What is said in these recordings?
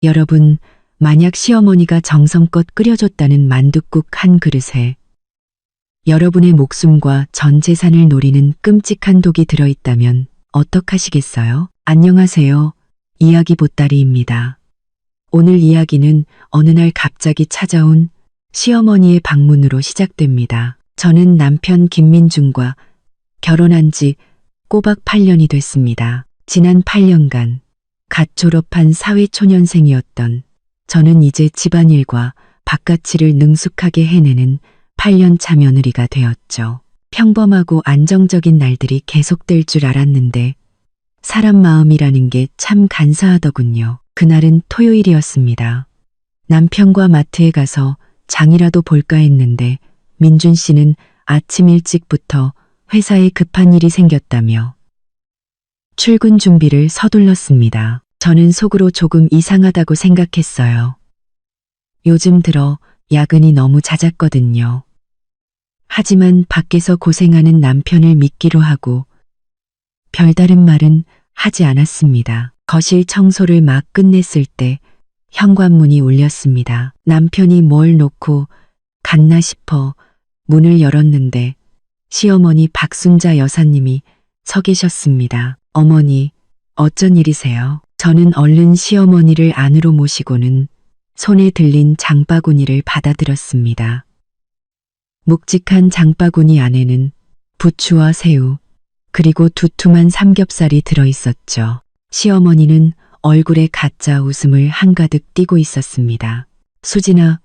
여러분, 만약 시어머니가 정성껏 끓여줬다는 만둣국 한 그릇에 여러분의 목숨과 전 재산을 노리는 끔찍한 독이 들어있다면 어떡하시겠어요? 안녕하세요. 이야기 보따리입니다. 오늘 이야기는 어느 날 갑자기 찾아온 시어머니의 방문으로 시작됩니다. 저는 남편 김민준과 결혼한 지 꼬박 8년이 됐습니다. 지난 8년간 갓 졸업한 사회초년생이었던 저는 이제 집안일과 바깥일을 능숙하게 해내는 8년차 며느리가 되었죠. 평범하고 안정적인 날들이 계속될 줄 알았는데 사람 마음이라는 게 참 간사하더군요. 그날은 토요일이었습니다. 남편과 마트에 가서 장이라도 볼까 했는데 민준 씨는 아침 일찍부터 회사에 급한 일이 생겼다며 출근 준비를 서둘렀습니다. 저는 속으로 조금 이상하다고 생각했어요. 요즘 들어 야근이 너무 잦았거든요. 하지만 밖에서 고생하는 남편을 믿기로 하고 별다른 말은 하지 않았습니다. 거실 청소를 막 끝냈을 때 현관문이 울렸습니다. 남편이 뭘 놓고 갔나 싶어 문을 열었는데 시어머니 박순자 여사님이 서 계셨습니다. 어머니, 어쩐 일이세요? 저는 얼른 시어머니를 안으로 모시고는 손에 들린 장바구니를 받아들었습니다. 묵직한 장바구니 안에는 부추와 새우, 그리고 두툼한 삼겹살이 들어있었죠. 시어머니는 얼굴에 가짜 웃음을 한가득 띠고 있었습니다. 수진아,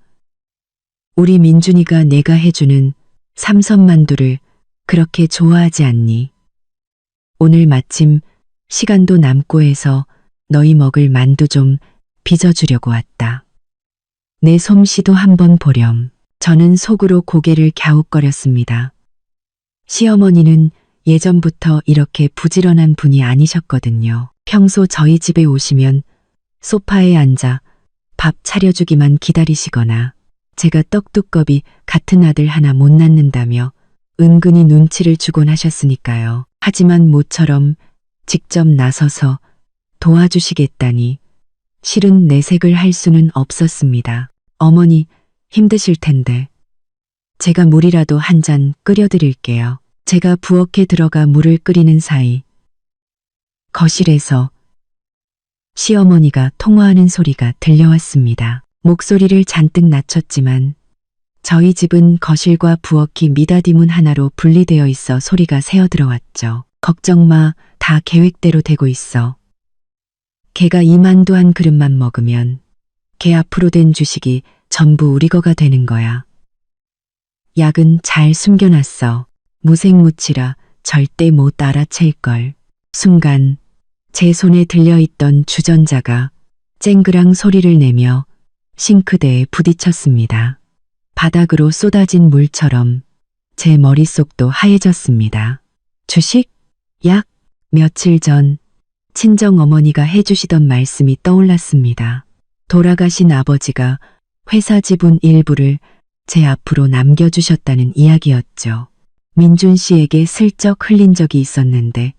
우리 민준이가 내가 해주는 삼선만두를 그렇게 좋아하지 않니? 오늘 마침 시간도 남고 해서 너희 먹을 만두 좀 빚어주려고 왔다. 내 솜씨도 한번 보렴. 저는 속으로 고개를 갸웃거렸습니다. 시어머니는 예전부터 이렇게 부지런한 분이 아니셨거든요. 평소 저희 집에 오시면 소파에 앉아 밥 차려주기만 기다리시거나 제가 떡두꺼비 같은 아들 하나 못 낳는다며 은근히 눈치를 주곤 하셨으니까요. 하지만 모처럼 직접 나서서 도와주시겠다니 실은 내색을 할 수는 없었습니다. 어머니, 힘드실 텐데 제가 물이라도 한 잔 끓여드릴게요. 제가 부엌에 들어가 물을 끓이는 사이 거실에서 시어머니가 통화하는 소리가 들려왔습니다. 목소리를 잔뜩 낮췄지만 저희 집은 거실과 부엌이 미닫이문 하나로 분리되어 있어 소리가 새어 들어왔죠. 걱정 마, 다 계획대로 되고 있어. 걔가 이 만두 한 그릇만 먹으면 걔 앞으로 된 주식이 전부 우리 거가 되는 거야. 약은 잘 숨겨놨어. 무색무취라 절대 못 알아챌걸. 순간 제 손에 들려있던 주전자가 쨍그랑 소리를 내며 싱크대에 부딪혔습니다. 바닥으로 쏟아진 물처럼 제 머릿속도 하얘졌습니다. 주식? 약? 며칠 전 친정어머니가 해주시던 말씀이 떠올랐습니다. 돌아가신 아버지가 회사 지분 일부를 제 앞으로 남겨주셨다는 이야기였죠. 민준 씨에게 슬쩍 흘린 적이 있었는데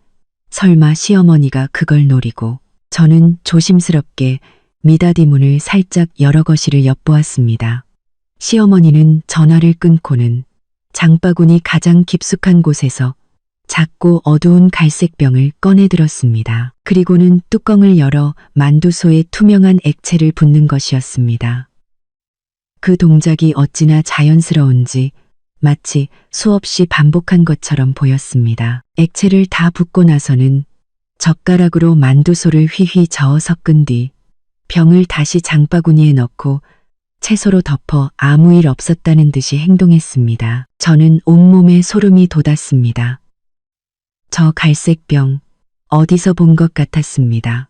설마 시어머니가 그걸 노리고 저는 조심스럽게 미닫이 문을 살짝 열어 거실을 엿보았습니다. 시어머니는 전화를 끊고는 장바구니 가장 깊숙한 곳에서 작고 어두운 갈색 병을 꺼내 들었습니다. 그리고는 뚜껑을 열어 만두소에 투명한 액체를 붓는 것이었습니다. 그 동작이 어찌나 자연스러운지 마치 수없이 반복한 것처럼 보였습니다. 액체를 다 붓고 나서는 젓가락으로 만두소를 휘휘 저어 섞은 뒤 병을 다시 장바구니에 넣고 채소로 덮어 아무 일 없었다는 듯이 행동했습니다. 저는 온몸에 소름이 돋았습니다. 저 갈색 병 어디서 본 것 같았습니다.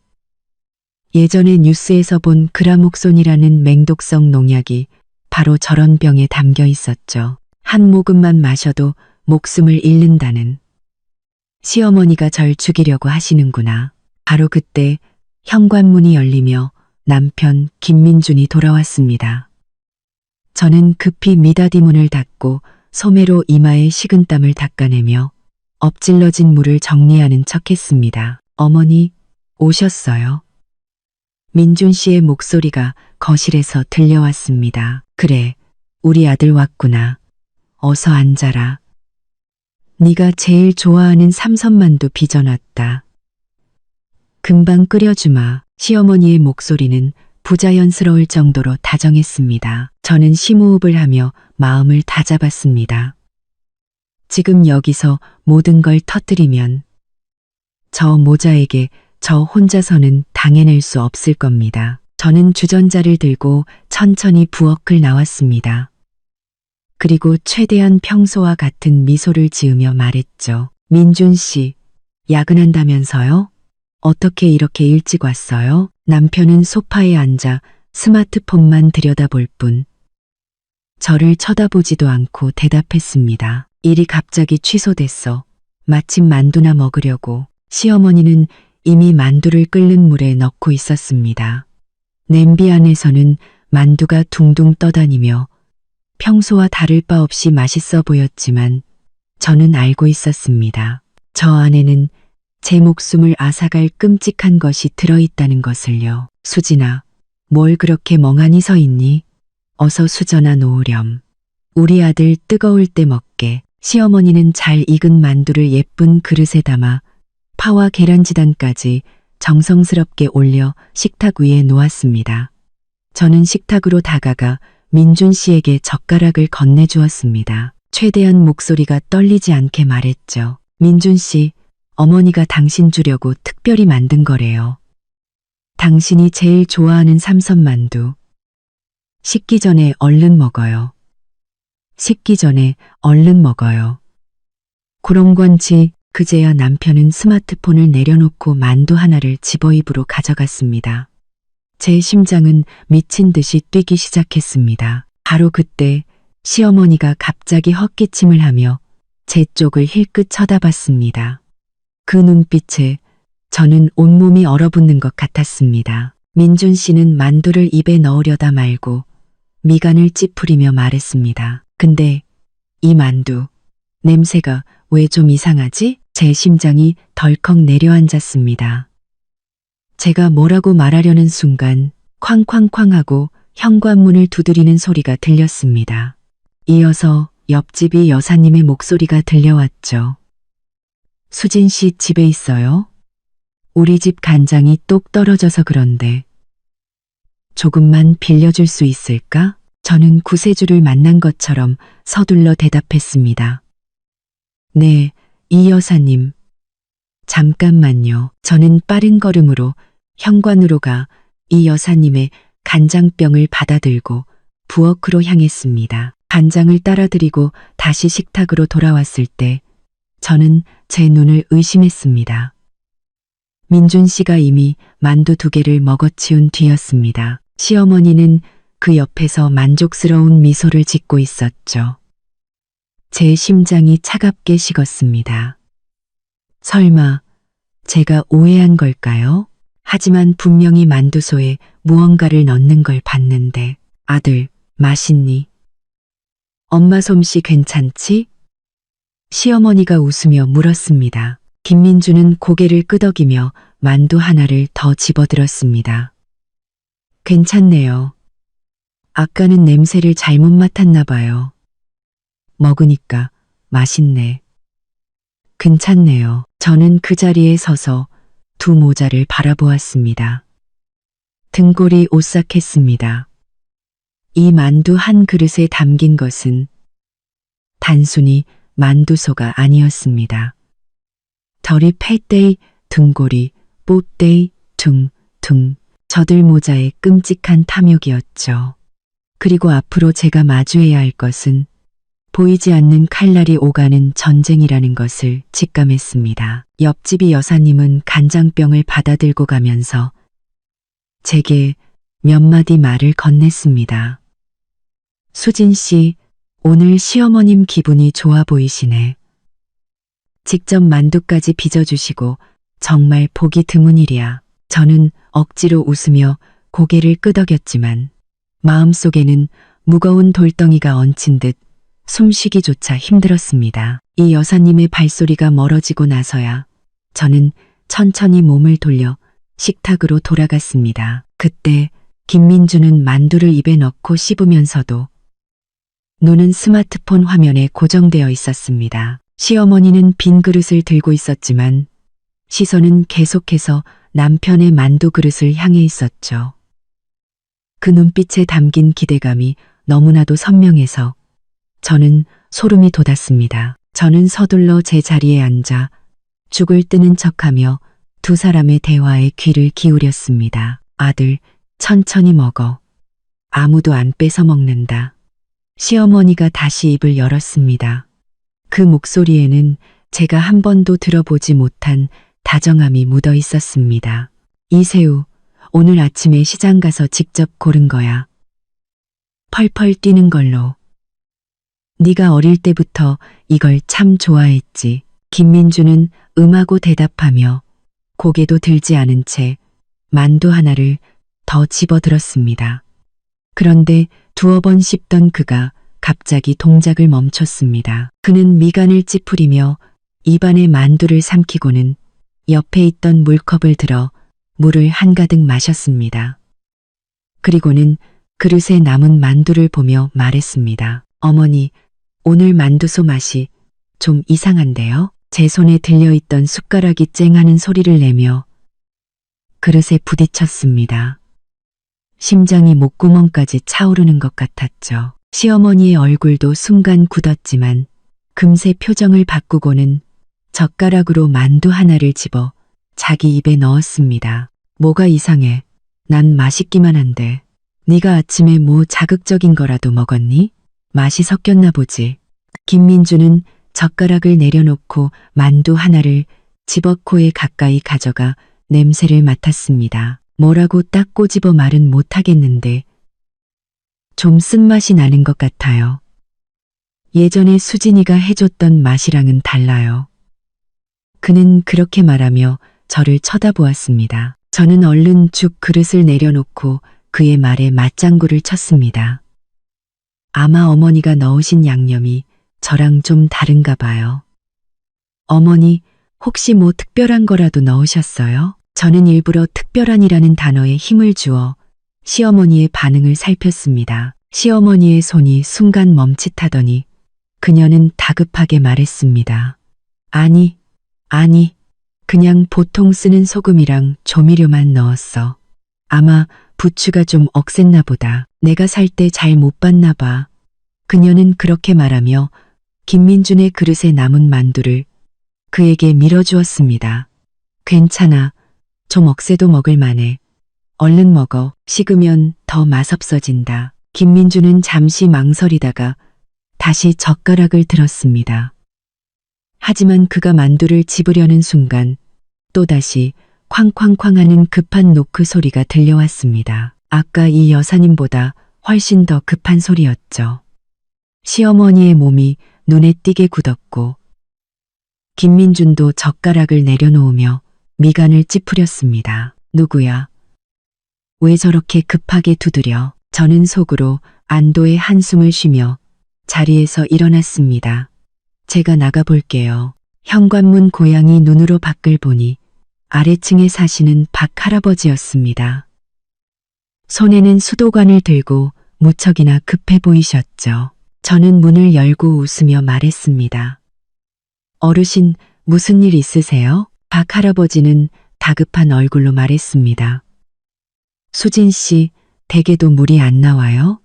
예전에 뉴스에서 본 그라목손이라는 맹독성 농약이 바로 저런 병에 담겨 있었죠. 한 모금만 마셔도 목숨을 잃는다는. 시어머니가 절 죽이려고 하시는구나. 바로 그때 현관문이 열리며 남편 김민준이 돌아왔습니다. 저는 급히 미닫이 문을 닫고 소매로 이마에 식은땀을 닦아내며 엎질러진 물을 정리하는 척했습니다. 어머니, 오셨어요. 민준 씨의 목소리가 거실에서 들려왔습니다. 그래, 우리 아들 왔구나. 어서 앉아라. 네가 제일 좋아하는 삼선만두 빚어놨다. 금방 끓여주마. 시어머니의 목소리는 부자연스러울 정도로 다정했습니다. 저는 심호흡을 하며 마음을 다잡았습니다. 지금 여기서 모든 걸 터뜨리면 저 모자에게 저 혼자서는 당해낼 수 없을 겁니다. 저는 주전자를 들고 천천히 부엌을 나왔습니다. 그리고 최대한 평소와 같은 미소를 지으며 말했죠. 민준 씨, 야근한다면서요? 어떻게 이렇게 일찍 왔어요? 남편은 소파에 앉아 스마트폰만 들여다볼 뿐 저를 쳐다보지도 않고 대답했습니다. 일이 갑자기 취소됐어. 마침 만두나 먹으려고. 시어머니는 이미 만두를 끓는 물에 넣고 있었습니다. 냄비 안에서는 만두가 둥둥 떠다니며 평소와 다를 바 없이 맛있어 보였지만 저는 알고 있었습니다. 저 안에는 제 목숨을 앗아갈 끔찍한 것이 들어있다는 것을요. 수진아, 뭘 그렇게 멍하니 서 있니? 어서 수저나 놓으렴. 우리 아들 뜨거울 때 먹게. 시어머니는 잘 익은 만두를 예쁜 그릇에 담아 파와 계란지단까지 정성스럽게 올려 식탁 위에 놓았습니다. 저는 식탁으로 다가가 민준 씨에게 젓가락을 건네주었습니다. 최대한 목소리가 떨리지 않게 말했죠. 민준 씨, 어머니가 당신 주려고 특별히 만든 거래요. 당신이 제일 좋아하는 삼선만두. 식기 전에 얼른 먹어요. 식기 전에 얼른 먹어요. 그런건지 그제야 남편은 스마트폰을 내려놓고 만두 하나를 집어 입으로 가져갔습니다. 제 심장은 미친 듯이 뛰기 시작했습니다. 바로 그때 시어머니가 갑자기 헛기침을 하며 제 쪽을 힐끗 쳐다봤습니다. 그 눈빛에 저는 온몸이 얼어붙는 것 같았습니다. 민준 씨는 만두를 입에 넣으려다 말고 미간을 찌푸리며 말했습니다. 근데 이 만두, 냄새가 왜 좀 이상하지? 제 심장이 덜컥 내려앉았습니다. 제가 뭐라고 말하려는 순간 쾅쾅쾅 하고 현관문을 두드리는 소리가 들렸습니다. 이어서 옆집이 여사님의 목소리가 들려왔죠. 수진 씨 집에 있어요? 우리 집 간장이 똑 떨어져서 그런데 조금만 빌려줄 수 있을까? 저는 구세주를 만난 것처럼 서둘러 대답했습니다. 네, 이 여사님. 잠깐만요. 저는 빠른 걸음으로 현관으로 가 이 여사님의 간장병을 받아들고 부엌으로 향했습니다. 간장을 따라드리고 다시 식탁으로 돌아왔을 때 저는 제 눈을 의심했습니다. 민준 씨가 이미 만두 2개를 먹어치운 뒤였습니다. 시어머니는 그 옆에서 만족스러운 미소를 짓고 있었죠. 제 심장이 차갑게 식었습니다. 설마 제가 오해한 걸까요? 하지만 분명히 만두소에 무언가를 넣는 걸 봤는데 아들, 맛있니? 엄마 솜씨 괜찮지? 시어머니가 웃으며 물었습니다. 김민주는 고개를 끄덕이며 만두 하나를 더 집어들었습니다. 괜찮네요. 아까는 냄새를 잘못 맡았나 봐요. 먹으니까 맛있네. 괜찮네요. 저는 그 자리에 서서 2 모자를 바라보았습니다. 등골이 오싹했습니다. 이 만두 한 그릇에 담긴 것은 단순히 만두소가 아니었습니다. 덜이 팰때의 등골이 뽀때의 둥둥 저들 모자의 끔찍한 탐욕이었죠. 그리고 앞으로 제가 마주해야 할 것은 보이지 않는 칼날이 오가는 전쟁이라는 것을 직감했습니다. 옆집이 여사님은 간장병을 받아들고 가면서 제게 몇 마디 말을 건넸습니다. 수진 씨, 오늘 시어머님 기분이 좋아 보이시네. 직접 만두까지 빚어주시고 정말 보기 드문 일이야. 저는 억지로 웃으며 고개를 끄덕였지만 마음속에는 무거운 돌덩이가 얹힌 듯 숨쉬기조차 힘들었습니다. 이 여사님의 발소리가 멀어지고 나서야 저는 천천히 몸을 돌려 식탁으로 돌아갔습니다. 그때 김민주는 만두를 입에 넣고 씹으면서도 눈은 스마트폰 화면에 고정되어 있었습니다. 시어머니는 빈 그릇을 들고 있었지만 시선은 계속해서 남편의 만두 그릇을 향해 있었죠. 그 눈빛에 담긴 기대감이 너무나도 선명해서 저는 소름이 돋았습니다. 저는 서둘러 제 자리에 앉아 죽을 뜨는 척하며 두 사람의 대화에 귀를 기울였습니다. 아들, 천천히 먹어. 아무도 안 뺏어 먹는다. 시어머니가 다시 입을 열었습니다. 그 목소리에는 제가 한 번도 들어보지 못한 다정함이 묻어 있었습니다. 이 새우, 오늘 아침에 시장 가서 직접 고른 거야. 펄펄 뛰는 걸로. 네가 어릴 때부터 이걸 참 좋아했지. 김민주는 음하고 대답하며 고개도 들지 않은 채 만두 하나를 더 집어들었습니다. 그런데 두어 번 씹던 그가 갑자기 동작을 멈췄습니다. 그는 미간을 찌푸리며 입안에 만두를 삼키고는 옆에 있던 물컵을 들어 물을 한가득 마셨습니다. 그리고는 그릇에 남은 만두를 보며 말했습니다. 어머니, 오늘 만두소 맛이 좀 이상한데요? 제 손에 들려있던 숟가락이 쨍하는 소리를 내며 그릇에 부딪혔습니다. 심장이 목구멍까지 차오르는 것 같았죠. 시어머니의 얼굴도 순간 굳었지만 금세 표정을 바꾸고는 젓가락으로 만두 하나를 집어 자기 입에 넣었습니다. 뭐가 이상해. 난 맛있기만 한데. 네가 아침에 뭐 자극적인 거라도 먹었니? 맛이 섞였나 보지. 김민주는 젓가락을 내려놓고 만두 하나를 집어 코에 가까이 가져가 냄새를 맡았습니다. 뭐라고 딱 꼬집어 말은 못하겠는데 좀 쓴맛이 나는 것 같아요. 예전에 수진이가 해줬던 맛이랑은 달라요. 그는 그렇게 말하며 저를 쳐다보았습니다. 저는 얼른 죽 그릇을 내려놓고 그의 말에 맞장구를 쳤습니다. 아마 어머니가 넣으신 양념이 저랑 좀 다른가 봐요. 어머니, 혹시 뭐 특별한 거라도 넣으셨어요? 저는 일부러 특별한이라는 단어에 힘을 주어 시어머니의 반응을 살폈습니다. 시어머니의 손이 순간 멈칫하더니 그녀는 다급하게 말했습니다. 아니, 그냥 보통 쓰는 소금이랑 조미료만 넣었어. 아마 부추가 좀 억셌나 보다. 내가 살 때 잘 못 봤나 봐. 그녀는 그렇게 말하며 김민준의 그릇에 남은 만두를 그에게 밀어주었습니다. 괜찮아. 좀 억세도 먹을 만해. 얼른 먹어. 식으면 더 맛없어진다. 김민주는 잠시 망설이다가 다시 젓가락을 들었습니다. 하지만 그가 만두를 집으려는 순간 또다시 쾅쾅쾅 하는 급한 노크 소리가 들려왔습니다. 아까 이 여사님보다 훨씬 더 급한 소리였죠. 시어머니의 몸이 눈에 띄게 굳었고 김민준도 젓가락을 내려놓으며 미간을 찌푸렸습니다. 누구야? 왜 저렇게 급하게 두드려? 저는 속으로 안도의 한숨을 쉬며 자리에서 일어났습니다. 제가 나가볼게요. 현관문 고양이 눈으로 밖을 보니 아래층에 사시는 박 할아버지였습니다. 손에는 수도관을 들고 무척이나 급해 보이셨죠. 저는 문을 열고 웃으며 말했습니다. 어르신, 무슨 일 있으세요? 박 할아버지는 다급한 얼굴로 말했습니다. 수진 씨, 댁에도 물이 안 나와요?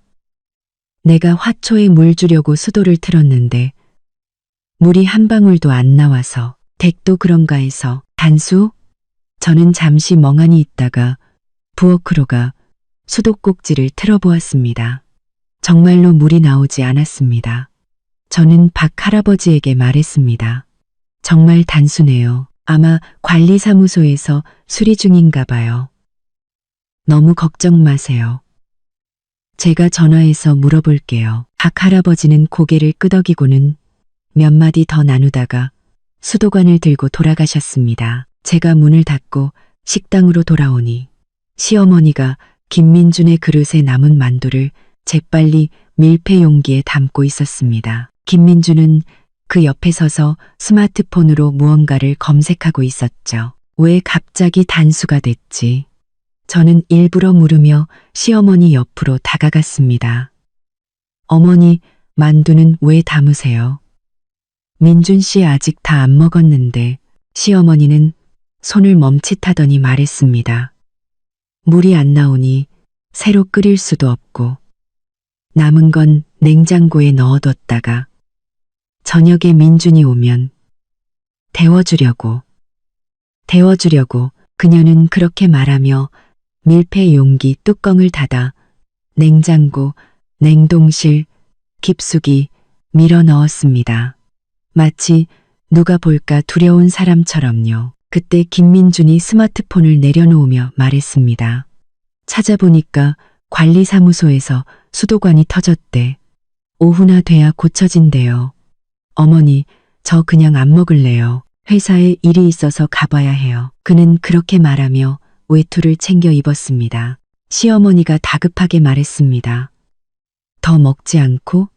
내가 화초에 물 주려고 수도를 틀었는데 물이 한 방울도 안 나와서 댁도 그런가 해서. 단수? 저는 잠시 멍하니 있다가 부엌으로 수도꼭지를 틀어보았습니다. 정말로 물이 나오지 않았습니다. 저는 박 할아버지에게 말했습니다. 정말 단수네요. 아마 관리사무소에서 수리 중인가 봐요. 너무 걱정 마세요. 제가 전화해서 물어볼게요. 박 할아버지는 고개를 끄덕이고는 몇 마디 더 나누다가 수도관을 들고 돌아가셨습니다. 제가 문을 닫고 식당으로 돌아오니 시어머니가 김민준의 그릇에 남은 만두를 재빨리 밀폐 용기에 담고 있었습니다. 김민준은 그 옆에 서서 스마트폰으로 무언가를 검색하고 있었죠. 왜 갑자기 단수가 됐지? 저는 일부러 물으며 시어머니 옆으로 다가갔습니다. 어머니, 만두는 왜 담으세요? 민준 씨 아직 다 안 먹었는데 시어머니는 손을 멈칫하더니 말했습니다. 물이 안 나오니 새로 끓일 수도 없고 남은 건 냉장고에 넣어뒀다가 저녁에 민준이 오면 데워주려고 그녀는 그렇게 말하며 밀폐 용기 뚜껑을 닫아 냉장고, 냉동실, 깊숙이 밀어 넣었습니다. 마치 누가 볼까 두려운 사람처럼요. 그때 김민준이 스마트폰을 내려놓으며 말했습니다. 찾아보니까 관리사무소에서 수도관이 터졌대. 오후나 돼야 고쳐진대요. 어머니, 저 그냥 안 먹을래요. 회사에 일이 있어서 가봐야 해요. 그는 그렇게 말하며 외투를 챙겨 입었습니다. 시어머니가 다급하게 말했습니다. 더 먹지 않고?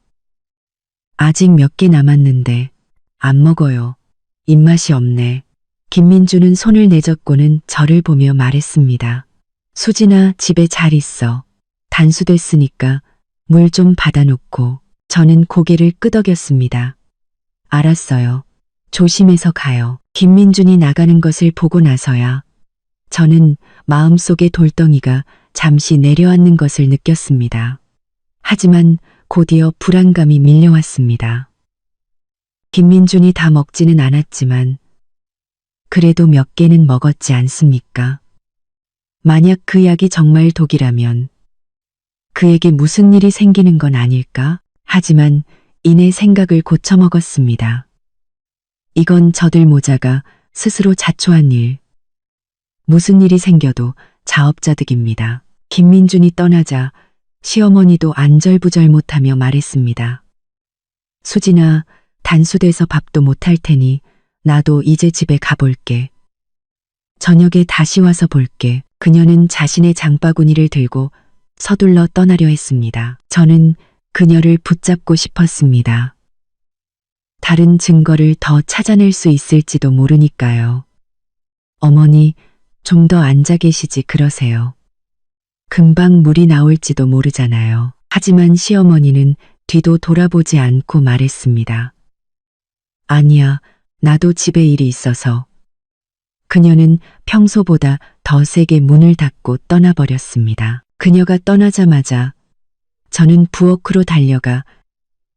아직 몇 개 남았는데 안 먹어요. 입맛이 없네. 김민주는 손을 내젓고는 저를 보며 말했습니다. 수진아, 집에 잘 있어. 단수됐으니까 물 좀 받아놓고. 저는 고개를 끄덕였습니다. 알았어요. 조심해서 가요. 김민준이 나가는 것을 보고 나서야 저는 마음속의 돌덩이가 잠시 내려앉는 것을 느꼈습니다. 하지만 곧이어 불안감이 밀려왔습니다. 김민준이 다 먹지는 않았지만 그래도 몇 개는 먹었지 않습니까? 만약 그 약이 정말 독이라면 그에게 무슨 일이 생기는 건 아닐까? 하지만 이내 생각을 고쳐먹었습니다. 이건 저들 모자가 스스로 자초한 일. 무슨 일이 생겨도 자업자득입니다. 김민준이 떠나자 시어머니도 안절부절 못하며 말했습니다. 수진아, 단수돼서 밥도 못할 테니 나도 이제 집에 가볼게. 저녁에 다시 와서 볼게. 그녀는 자신의 장바구니를 들고 서둘러 떠나려 했습니다. 저는 그녀를 붙잡고 싶었습니다. 다른 증거를 더 찾아낼 수 있을지도 모르니까요. 어머니, 좀 더 앉아 계시지 그러세요. 금방 물이 나올지도 모르잖아요. 하지만 시어머니는 뒤도 돌아보지 않고 말했습니다. 아니야, 나도 집에 일이 있어서. 그녀는 평소보다 더 세게 문을 닫고 떠나버렸습니다. 그녀가 떠나자마자 저는 부엌으로 달려가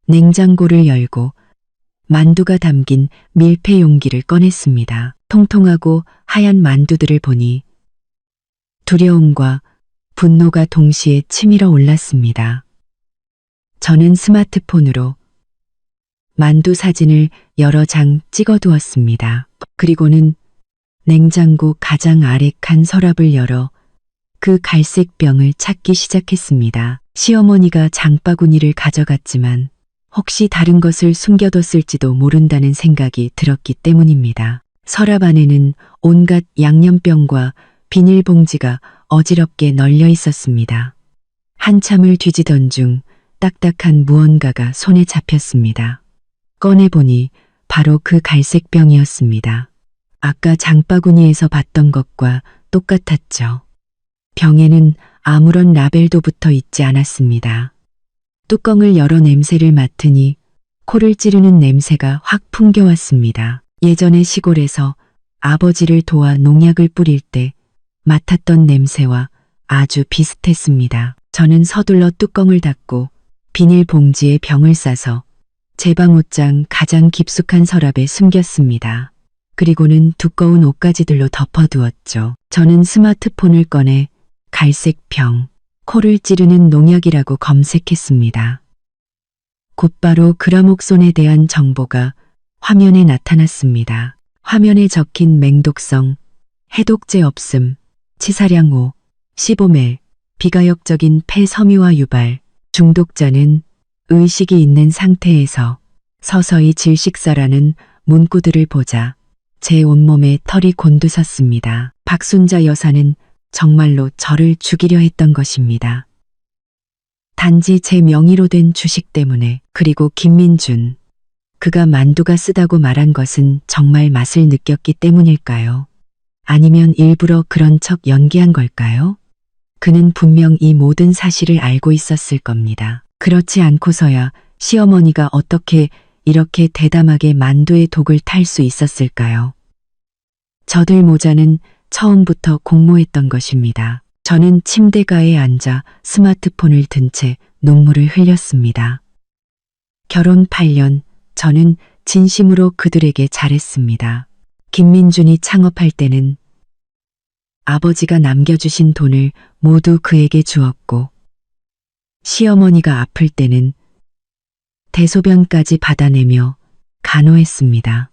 냉장고를 열고 만두가 담긴 밀폐 용기를 꺼냈습니다. 통통하고 하얀 만두들을 보니 두려움과 분노가 동시에 치밀어 올랐습니다. 저는 스마트폰으로 만두 사진을 여러 장 찍어두었습니다. 그리고는 냉장고 가장 아래 칸 서랍을 열어 그 갈색 병을 찾기 시작했습니다. 시어머니가 장바구니를 가져갔지만 혹시 다른 것을 숨겨뒀을지도 모른다는 생각이 들었기 때문입니다. 서랍 안에는 온갖 양념병과 비닐봉지가 어지럽게 널려 있었습니다. 한참을 뒤지던 중 딱딱한 무언가가 손에 잡혔습니다. 꺼내보니 바로 그 갈색 병이었습니다. 아까 장바구니에서 봤던 것과 똑같았죠. 병에는 아무런 라벨도 붙어 있지 않았습니다. 뚜껑을 열어 냄새를 맡으니 코를 찌르는 냄새가 확 풍겨왔습니다. 예전에 시골에서 아버지를 도와 농약을 뿌릴 때 맡았던 냄새와 아주 비슷했습니다. 저는 서둘러 뚜껑을 닫고 비닐봉지에 병을 싸서 제 방 옷장 가장 깊숙한 서랍에 숨겼습니다. 그리고는 두꺼운 옷가지들로 덮어두었죠. 저는 스마트폰을 꺼내 갈색 병, 코를 찌르는 농약이라고 검색했습니다. 곧바로 그라목손에 대한 정보가 화면에 나타났습니다. 화면에 적힌 맹독성, 해독제 없음, 치사량 5, 15멜, 비가역적인 폐섬유화 유발, 중독자는 의식이 있는 상태에서 서서히 질식사라는 문구들을 보자 제 온몸에 털이 곤두섰습니다. 박순자 여사는 정말로 저를 죽이려 했던 것입니다. 단지 제 명의로 된 주식 때문에. 그리고 김민준, 그가 만두가 쓰다고 말한 것은 정말 맛을 느꼈기 때문일까요? 아니면 일부러 그런 척 연기한 걸까요? 그는 분명 이 모든 사실을 알고 있었을 겁니다. 그렇지 않고서야 시어머니가 어떻게 이렇게 대담하게 만두의 독을 탈 수 있었을까요? 저들 모자는 처음부터 공모했던 것입니다. 저는 침대가에 앉아 스마트폰을 든 채 눈물을 흘렸습니다. 결혼 8년, 저는 진심으로 그들에게 잘했습니다. 김민준이 창업할 때는 아버지가 남겨주신 돈을 모두 그에게 주었고, 시어머니가 아플 때는 대소변까지 받아내며 간호했습니다.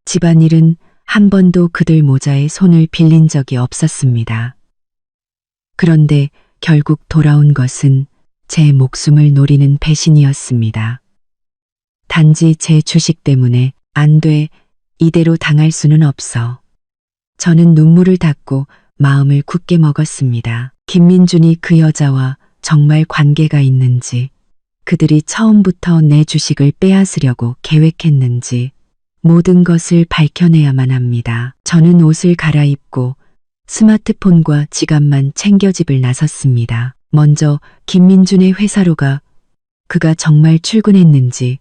집안일은 한 번도 그들 모자에 손을 빌린 적이 없었습니다. 그런데 결국 돌아온 것은 제 목숨을 노리는 배신이었습니다. 단지 제 주식 때문에 안 돼, 이대로 당할 수는 없어. 저는 눈물을 닦고 마음을 굳게 먹었습니다. 김민준이 그 여자와 정말 관계가 있는지, 그들이 처음부터 내 주식을 빼앗으려고 계획했는지 모든 것을 밝혀내야만 합니다. 저는 옷을 갈아입고 스마트폰과 지갑만 챙겨 집을 나섰습니다. 먼저 김민준의 회사로 가 그가 정말 출근했는지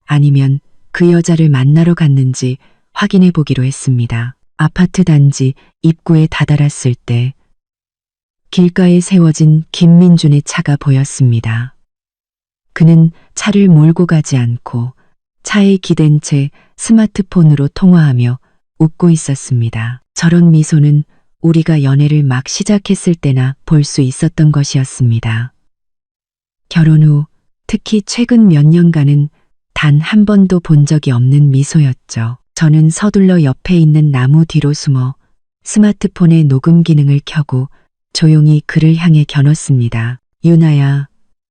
아니면 그 여자를 만나러 갔는지 확인해 보기로 했습니다. 아파트 단지 입구에 다다랐을 때 길가에 세워진 김민준의 차가 보였습니다. 그는 차를 몰고 가지 않고 차에 기댄 채 스마트폰으로 통화하며 웃고 있었습니다. 저런 미소는 우리가 연애를 막 시작했을 때나 볼 수 있었던 것이었습니다. 결혼 후 특히 최근 몇 년간은 단 한 번도 본 적이 없는 미소였죠. 저는 서둘러 옆에 있는 나무 뒤로 숨어 스마트폰의 녹음 기능을 켜고 조용히 그를 향해 겨눴습니다. 유나야,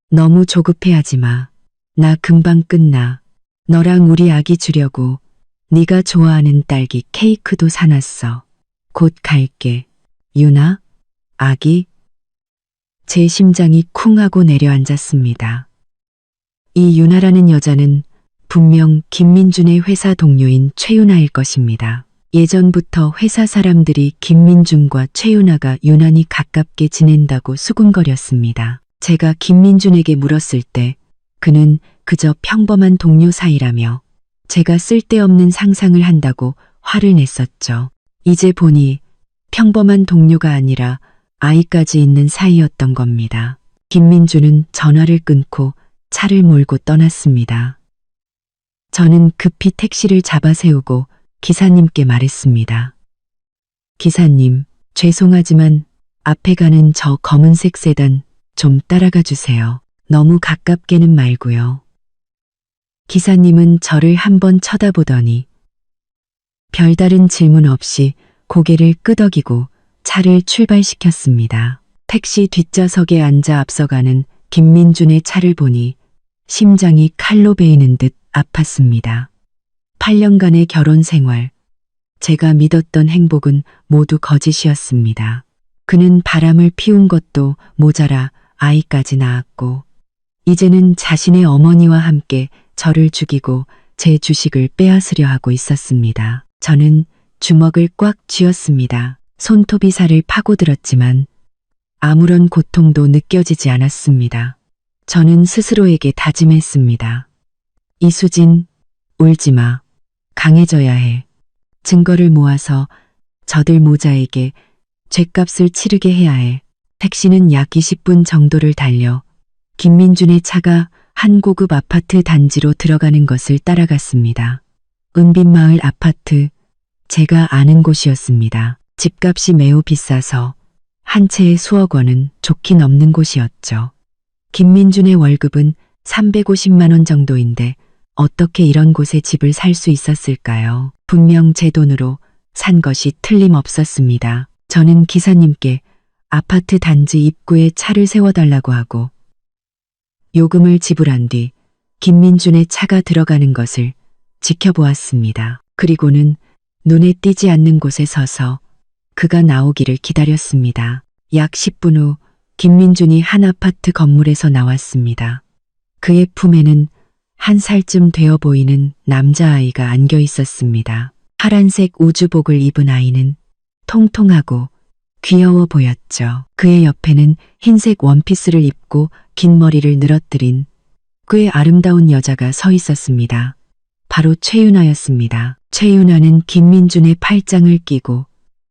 너무 조급해하지 마. 나 금방 끝나. 너랑 우리 아기 주려고 네가 좋아하는 딸기 케이크도 사놨어. 곧 갈게. 유나? 아기? 제 심장이 쿵 하고 내려앉았습니다. 이 유나라는 여자는 분명 김민준의 회사 동료인 최유나일 것입니다. 예전부터 회사 사람들이 김민준과 최유나가 유난히 가깝게 지낸다고 수군거렸습니다. 제가 김민준에게 물었을 때 그는 그저 평범한 동료 사이라며 제가 쓸데없는 상상을 한다고 화를 냈었죠. 이제 보니 평범한 동료가 아니라 아이까지 있는 사이였던 겁니다. 김민준은 전화를 끊고 차를 몰고 떠났습니다. 저는 급히 택시를 잡아 세우고 기사님께 말했습니다. 기사님, 죄송하지만 앞에 가는 저 검은색 세단 좀 따라가 주세요. 너무 가깝게는 말고요. 기사님은 저를 한번 쳐다보더니 별다른 질문 없이 고개를 끄덕이고 차를 출발시켰습니다. 택시 뒷좌석에 앉아 앞서가는 김민준의 차를 보니 심장이 칼로 베이는 듯 아팠습니다. 8년간의 결혼 생활, 제가 믿었던 행복은 모두 거짓이었습니다. 그는 바람을 피운 것도 모자라 아이까지 낳았고, 이제는 자신의 어머니와 함께 저를 죽이고 제 주식을 빼앗으려 하고 있었습니다. 저는 주먹을 꽉 쥐었습니다. 손톱이 살을 파고들었지만 아무런 고통도 느껴지지 않았습니다. 저는 스스로에게 다짐했습니다. 이수진, 울지 마. 강해져야 해. 증거를 모아서 저들 모자에게 죗값을 치르게 해야 해. 택시는 약 20분 정도를 달려 김민준의 차가 한 고급 아파트 단지로 들어가는 것을 따라갔습니다. 은빛마을 아파트, 제가 아는 곳이었습니다. 집값이 매우 비싸서 한 채에 수억 원은 좋게 넘는 곳이었죠. 김민준의 월급은 350만 원 정도인데 어떻게 이런 곳에 집을 살 수 있었을까요? 분명 제 돈으로 산 것이 틀림없었습니다. 저는 기사님께 아파트 단지 입구에 차를 세워달라고 하고 요금을 지불한 뒤 김민준의 차가 들어가는 것을 지켜보았습니다. 그리고는 눈에 띄지 않는 곳에 서서 그가 나오기를 기다렸습니다. 약 10분 후 김민준이 한 아파트 건물에서 나왔습니다. 그의 품에는 한 살쯤 되어 보이는 남자아이가 안겨 있었습니다. 파란색 우주복을 입은 아이는 통통하고 귀여워 보였죠. 그의 옆에는 흰색 원피스를 입고 긴 머리를 늘어뜨린 꽤 아름다운 여자가 서 있었습니다. 바로 최윤아였습니다. 최윤아는 김민준의 팔짱을 끼고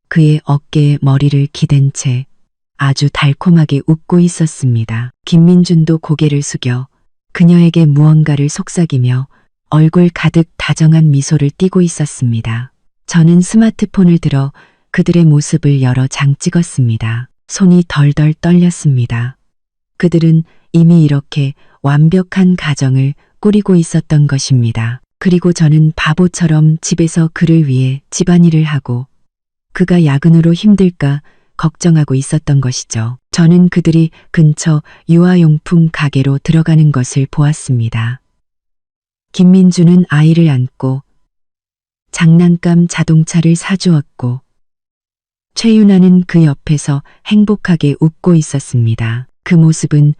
그의 어깨에 머리를 기댄 채 아주 달콤하게 웃고 있었습니다. 김민준도 고개를 숙여 그녀에게 무언가를 속삭이며 얼굴 가득 다정한 미소를 띠고 있었습니다. 저는 스마트폰을 들어 그들의 모습을 여러 장 찍었습니다. 손이 덜덜 떨렸습니다. 그들은 이미 이렇게 완벽한 가정을 꾸리고 있었던 것입니다. 그리고 저는 바보처럼 집에서 그를 위해 집안일을 하고 그가 야근으로 힘들까 걱정하고 있었던 것이죠. 저는 그들이 근처 유아용품 가게로 들어가는 것을 보았습니다. 김민주는 아이를 안고 장난감 자동차를 사주었고 최윤아는 그 옆에서 행복하게 웃고 있었습니다. 그 모습은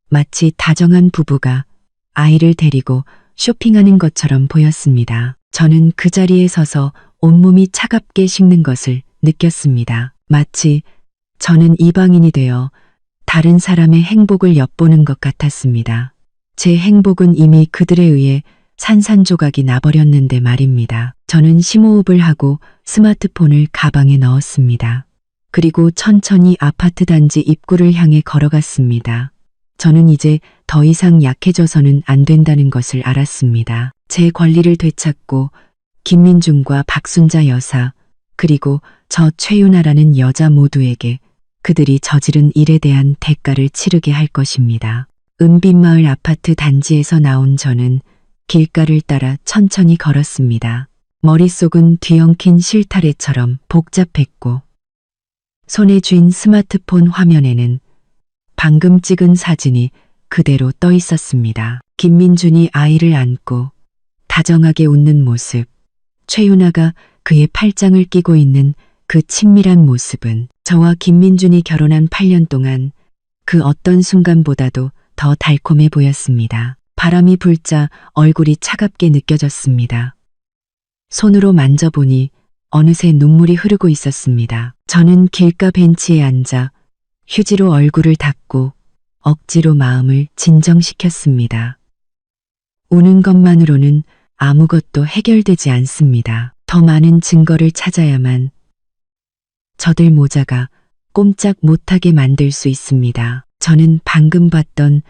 마치 다정한 부부가 아이를 데리고 쇼핑하는 것처럼 보였습니다. 저는 그 자리에 서서 온몸이 차갑게 식는 것을 느꼈습니다. 마치 저는 이방인이 되어 다른 사람의 행복을 엿보는 것 같았습니다. 제 행복은 이미 그들에 의해 산산조각이 나버렸는데 말입니다. 저는 심호흡을 하고 스마트폰을 가방에 넣었습니다. 그리고 천천히 아파트 단지 입구를 향해 걸어갔습니다. 저는 이제 더 이상 약해져서는 안 된다는 것을 알았습니다. 제 권리를 되찾고 김민준과 박순자 여사 그리고 저 최윤아라는 여자 모두에게 그들이 저지른 일에 대한 대가를 치르게 할 것입니다. 은빛마을 아파트 단지에서 나온 저는 길가를 따라 천천히 걸었습니다. 머릿속은 뒤엉킨 실타래처럼 복잡했고 손에 쥔 스마트폰 화면에는 방금 찍은 사진이 그대로 떠 있었습니다. 김민준이 아이를 안고 다정하게 웃는 모습, 최윤아가 그의 팔짱을 끼고 있는 그 친밀한 모습은 저와 김민준이 결혼한 8년 동안 그 어떤 순간보다도 더 달콤해 보였습니다. 바람이 불자 얼굴이 차갑게 느껴졌습니다. 손으로 만져보니 어느새 눈물이 흐르고 있었습니다. 저는 길가 벤치에 앉아 휴지로 얼굴을 닦고 억지로 마음을 진정시켰습니다. 우는 것만으로는 아무것도 해결되지 않습니다. 더 많은 증거를 찾아야만 저들 모자가 꼼짝 못하게 만들 수 있습니다. 저는 방금 봤던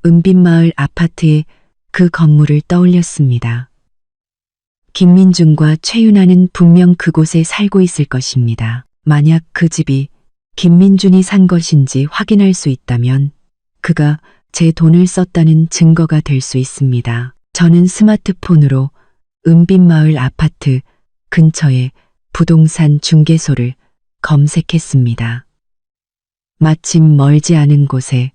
은빛마을 아파트의 그 건물을 떠올렸습니다. 김민준과 최윤아는 분명 그곳에 살고 있을 것입니다. 만약 그 집이 김민준이 산 것인지 확인할 수 있다면 그가 제 돈을 썼다는 증거가 될 수 있습니다. 저는 스마트폰으로 은빛마을 아파트 근처의 부동산 중개소를 검색했습니다. 마침 멀지 않은 곳에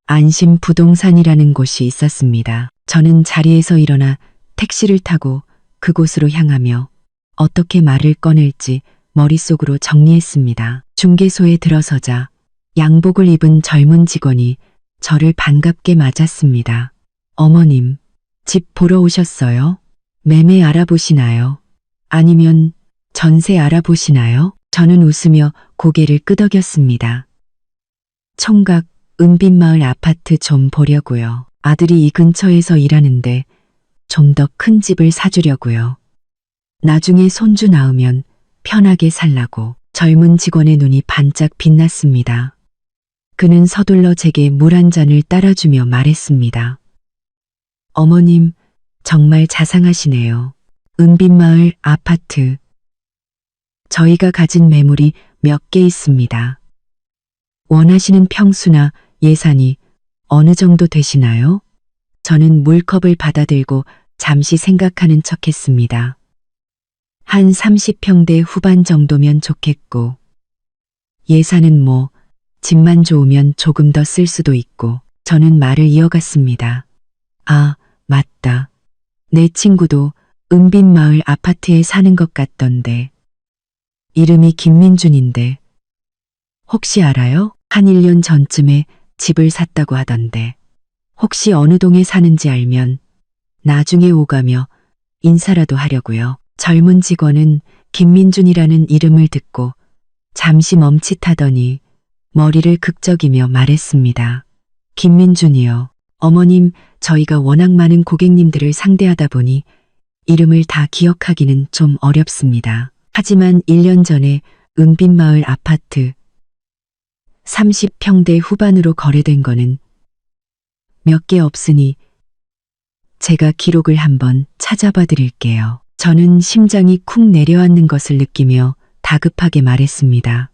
안심부동산이라는 곳이 있었습니다. 저는 자리에서 일어나 택시를 타고 그곳으로 향하며 어떻게 말을 꺼낼지 머릿속으로 정리했습니다. 중개소에 들어서자 양복을 입은 젊은 직원이 저를 반갑게 맞았습니다. 어머님, 집 보러 오셨어요? 매매 알아보시나요? 아니면 전세 알아보시나요? 저는 웃으며 고개를 끄덕였습니다. 총각 은빛마을 아파트 좀 보려고요. 아들이 이 근처에서 일하는데 좀 더 큰 집을 사주려고요. 나중에 손주 낳으면 편하게 살라고. 젊은 직원의 눈이 반짝 빛났습니다. 그는 서둘러 제게 물 한 잔을 따라주며 말했습니다. 어머님, 정말 자상하시네요. 은빛마을 아파트. 저희가 가진 매물이 몇 개 있습니다. 원하시는 평수나 예산이 어느 정도 되시나요? 저는 물컵을 받아들고 잠시 생각하는 척했습니다. 한 30평대 후반 정도면 좋겠고, 예산은 뭐 집만 좋으면 조금 더 쓸 수도 있고. 저는 말을 이어갔습니다. 아, 맞다. 내 친구도 은빛마을 아파트에 사는 것 같던데. 이름이 김민준인데. 혹시 알아요? 한 1년 전쯤에 집을 샀다고 하던데. 혹시 어느 동에 사는지 알면 나중에 오가며 인사라도 하려고요. 젊은 직원은 김민준이라는 이름을 듣고 잠시 멈칫하더니 머리를 극적이며 말했습니다. 김민준이요. 어머님, 저희가 워낙 많은 고객님들을 상대하다 보니 이름을 다 기억하기는 좀 어렵습니다. 하지만 1년 전에 은빛마을 아파트 30평대 후반으로 거래된 거는 몇 개 없으니 제가 기록을 한번 찾아봐 드릴게요. 저는 심장이 쿵 내려앉는 것을 느끼며 다급하게 말했습니다.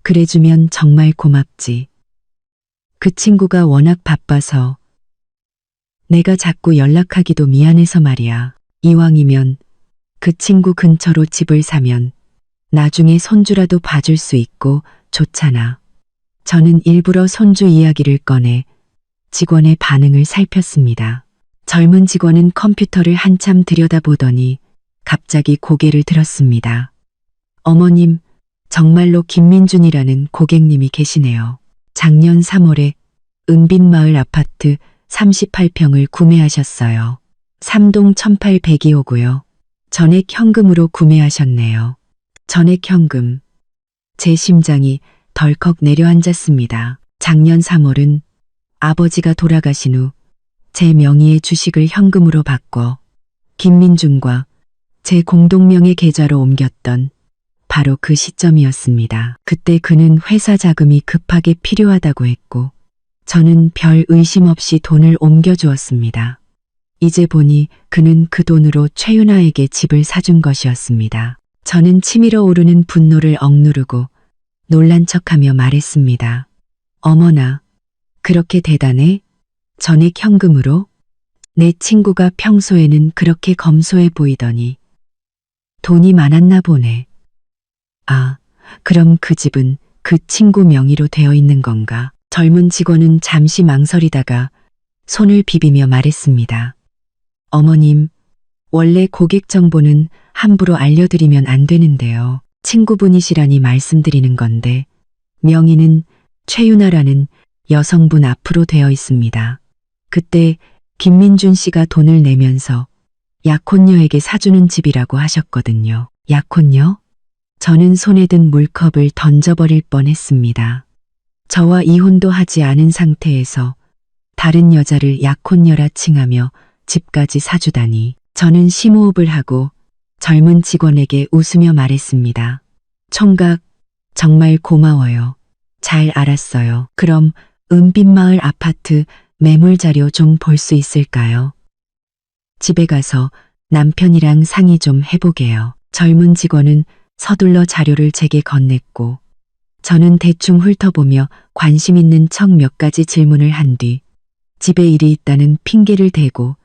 그래주면 정말 고맙지. 그 친구가 워낙 바빠서 내가 자꾸 연락하기도 미안해서 말이야. 이왕이면 그 친구 근처로 집을 사면 나중에 손주라도 봐줄 수 있고 좋잖아. 저는 일부러 손주 이야기를 꺼내 직원의 반응을 살폈습니다. 젊은 직원은 컴퓨터를 한참 들여다보더니 갑자기 고개를 들었습니다. 어머님, 정말로 김민준이라는 고객님이 계시네요. 작년 3월에 은빛마을 아파트 38평을 구매하셨어요. 3동 1802호고요. 전액 현금으로 구매하셨네요. 전액 현금. 제 심장이 덜컥 내려앉았습니다. 작년 3월은 아버지가 돌아가신 후 제 명의의 주식을 현금으로 바꿔 김민준과 제 공동명의 계좌로 옮겼던 바로 그 시점이었습니다. 그때 그는 회사 자금이 급하게 필요하다고 했고 저는 별 의심 없이 돈을 옮겨주었습니다. 이제 보니 그는 그 돈으로 최윤아에게 집을 사준 것이었습니다. 저는 치밀어 오르는 분노를 억누르고 놀란 척하며 말했습니다. 어머나, 그렇게 대단해? 전액 현금으로? 내 친구가 평소에는 그렇게 검소해 보이더니 돈이 많았나 보네. 아, 그럼 그 집은 그 친구 명의로 되어 있는 건가? 젊은 직원은 잠시 망설이다가 손을 비비며 말했습니다. 어머님, 원래 고객 정보는 함부로 알려드리면 안 되는데요. 친구분이시라니 말씀드리는 건데 명의는 최윤아라는 여성분 앞으로 되어 있습니다. 그때 김민준 씨가 돈을 내면서 약혼녀에게 사주는 집이라고 하셨거든요. 약혼녀? 저는 손에 든 물컵을 던져버릴 뻔했습니다. 저와 이혼도 하지 않은 상태에서 다른 여자를 약혼녀라 칭하며 집까지 사주다니. 저는 심호흡을 하고 젊은 직원에게 웃으며 말했습니다. 총각, 정말 고마워요. 잘 알았어요. 그럼 은빛마을 아파트 매물 자료 좀 볼 수 있을까요? 집에 가서 남편이랑 상의 좀 해보게요. 젊은 직원은 서둘러 자료를 제게 건넸고 저는 대충 훑어보며 관심 있는 척 몇 가지 질문을 한 뒤 집에 일이 있다는 핑계를 대고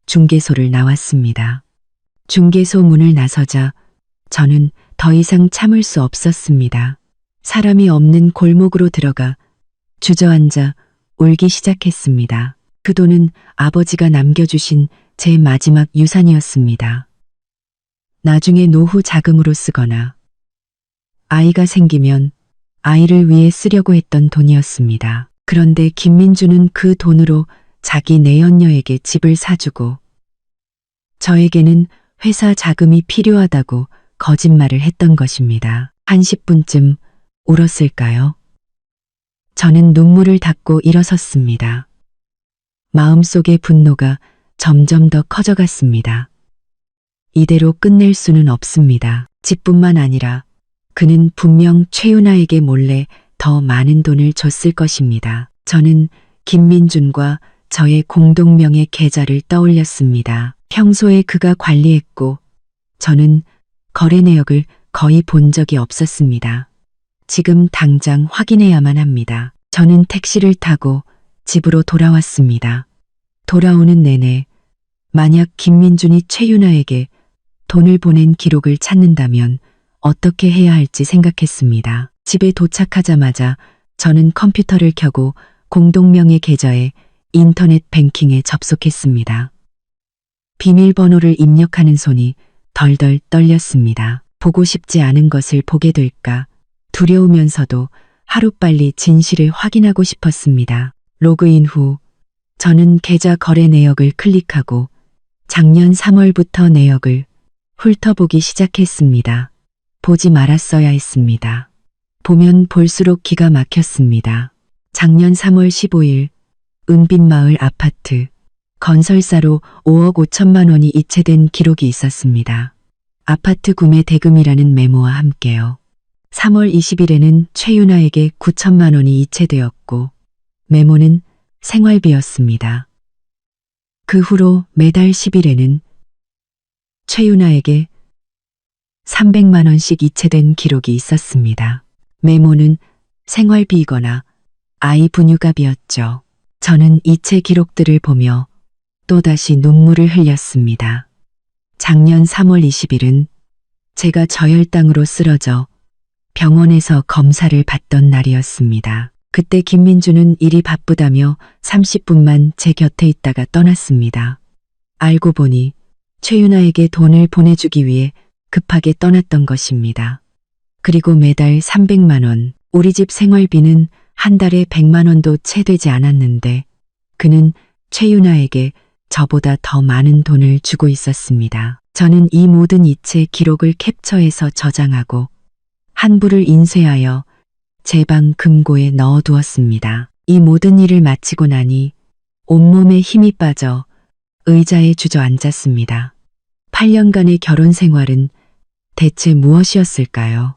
중개소를 나왔습니다. 중개소 문을 나서자 저는 더 이상 참을 수 없었습니다. 사람이 없는 골목으로 들어가 주저앉아 울기 시작했습니다. 그 돈은 아버지가 남겨주신 제 마지막 유산이었습니다. 나중에 노후 자금으로 쓰거나 아이가 생기면 아이를 위해 쓰려고 했던 돈이었습니다. 그런데 김민주는 그 돈으로 자기 내연녀에게 집을 사주고 저에게는 회사 자금이 필요하다고 거짓말을 했던 것입니다. 한 10분쯤 울었을까요? 저는 눈물을 닦고 일어섰습니다. 마음속의 분노가 점점 더 커져갔습니다. 이대로 끝낼 수는 없습니다. 집뿐만 아니라 그는 분명 최윤아에게 몰래 더 많은 돈을 줬을 것입니다. 저는 김민준과 저의 공동명의 계좌를 떠올렸습니다. 평소에 그가 관리했고 저는 거래 내역을 거의 본 적이 없었습니다. 지금 당장 확인해야만 합니다. 저는 택시를 타고 집으로 돌아왔습니다. 돌아오는 내내 만약 김민준이 최윤아에게 돈을 보낸 기록을 찾는다면 어떻게 해야 할지 생각했습니다. 집에 도착하자마자 저는 컴퓨터를 켜고 공동명의 계좌에 인터넷 뱅킹에 접속했습니다. 비밀번호를 입력하는 손이 덜덜 떨렸습니다. 보고 싶지 않은 것을 보게 될까 두려우면서도 하루빨리 진실을 확인하고 싶었습니다. 로그인 후 저는 계좌 거래 내역을 클릭하고 작년 3월부터 내역을 훑어보기 시작했습니다. 보지 말았어야 했습니다. 보면 볼수록 기가 막혔습니다. 작년 3월 15일 은빛마을 아파트 건설사로 5억 5천만 원이 이체된 기록이 있었습니다. 아파트 구매 대금이라는 메모와 함께요. 3월 20일에는 최윤아에게 9천만 원이 이체되었고 메모는 생활비였습니다. 그 후로 매달 10일에는 최윤아에게 300만 원씩 이체된 기록이 있었습니다. 메모는 생활비이거나 아이 분유값이었죠. 저는 이체 기록들을 보며 또다시 눈물을 흘렸습니다. 작년 3월 20일은 제가 저혈당으로 쓰러져 병원에서 검사를 받던 날이었습니다. 그때 김민주는 일이 바쁘다며 30분만 제 곁에 있다가 떠났습니다. 알고 보니 최윤아에게 돈을 보내주기 위해 급하게 떠났던 것입니다. 그리고 매달 300만 원, 우리 집 생활비는 한 달에 100만 원도 채 되지 않았는데 그는 최윤아에게 저보다 더 많은 돈을 주고 있었습니다. 저는 이 모든 이체 기록을 캡처해서 저장하고 한 부를 인쇄하여 제 방 금고에 넣어두었습니다. 이 모든 일을 마치고 나니 온몸에 힘이 빠져 의자에 주저앉았습니다. 8년간의 결혼 생활은 대체 무엇이었을까요?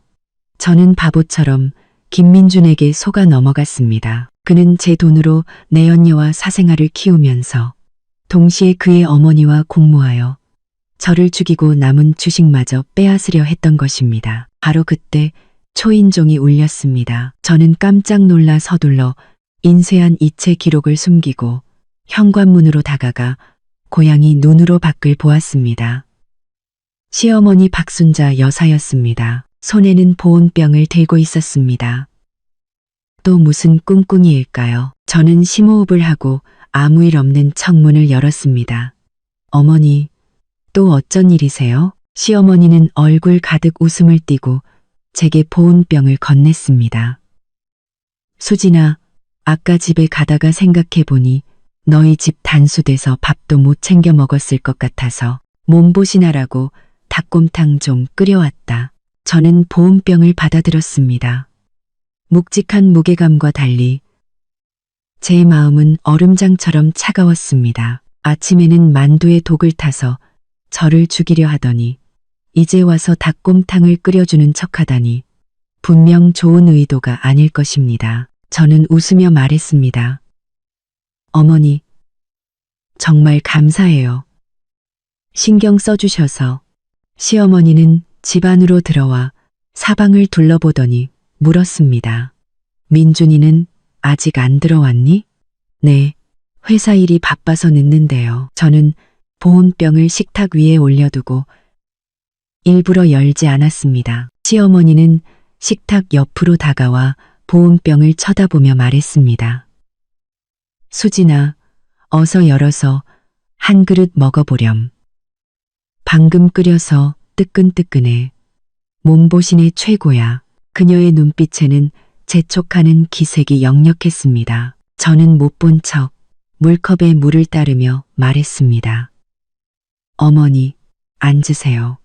저는 바보처럼 김민준에게 속아 넘어갔습니다. 그는 제 돈으로 내연녀와 사생아를 키우면서 동시에 그의 어머니와 공모하여 저를 죽이고 남은 주식마저 빼앗으려 했던 것입니다. 바로 그때 초인종이 울렸습니다. 저는 깜짝 놀라 서둘러 인쇄한 이체 기록을 숨기고 현관문으로 다가가 고양이 눈으로 밖을 보았습니다. 시어머니 박순자 여사였습니다. 손에는 보온병을 들고 있었습니다. 또 무슨 꿍꿍이일까요? 저는 심호흡을 하고 아무 일 없는 창문을 열었습니다. 어머니, 또 어쩐 일이세요? 시어머니는 얼굴 가득 웃음을 띠고 제게 보온병을 건넸습니다. 수진아, 아까 집에 가다가 생각해보니 너희 집 단수돼서 밥도 못 챙겨 먹었을 것 같아서 몸보신하라고 닭곰탕 좀 끓여왔다. 저는 보온병을 받아들었습니다. 묵직한 무게감과 달리 제 마음은 얼음장처럼 차가웠습니다. 아침에는 만두에 독을 타서 저를 죽이려 하더니 이제 와서 닭곰탕을 끓여주는 척하다니 분명 좋은 의도가 아닐 것입니다. 저는 웃으며 말했습니다. 어머니, 정말 감사해요. 신경 써주셔서. 시어머니는 집 안으로 들어와 사방을 둘러보더니 물었습니다. 민준이는 아직 안 들어왔니? 네, 회사 일이 바빠서 늦는데요. 저는 보온병을 식탁 위에 올려두고 일부러 열지 않았습니다. 시어머니는 식탁 옆으로 다가와 보온병을 쳐다보며 말했습니다. 수진아, 어서 열어서 한 그릇 먹어보렴. 방금 끓여서 뜨끈뜨끈해. 몸보신의 최고야. 그녀의 눈빛에는 재촉하는 기색이 역력했습니다. 저는 못 본 척 물컵에 물을 따르며 말했습니다. 어머니, 앉으세요.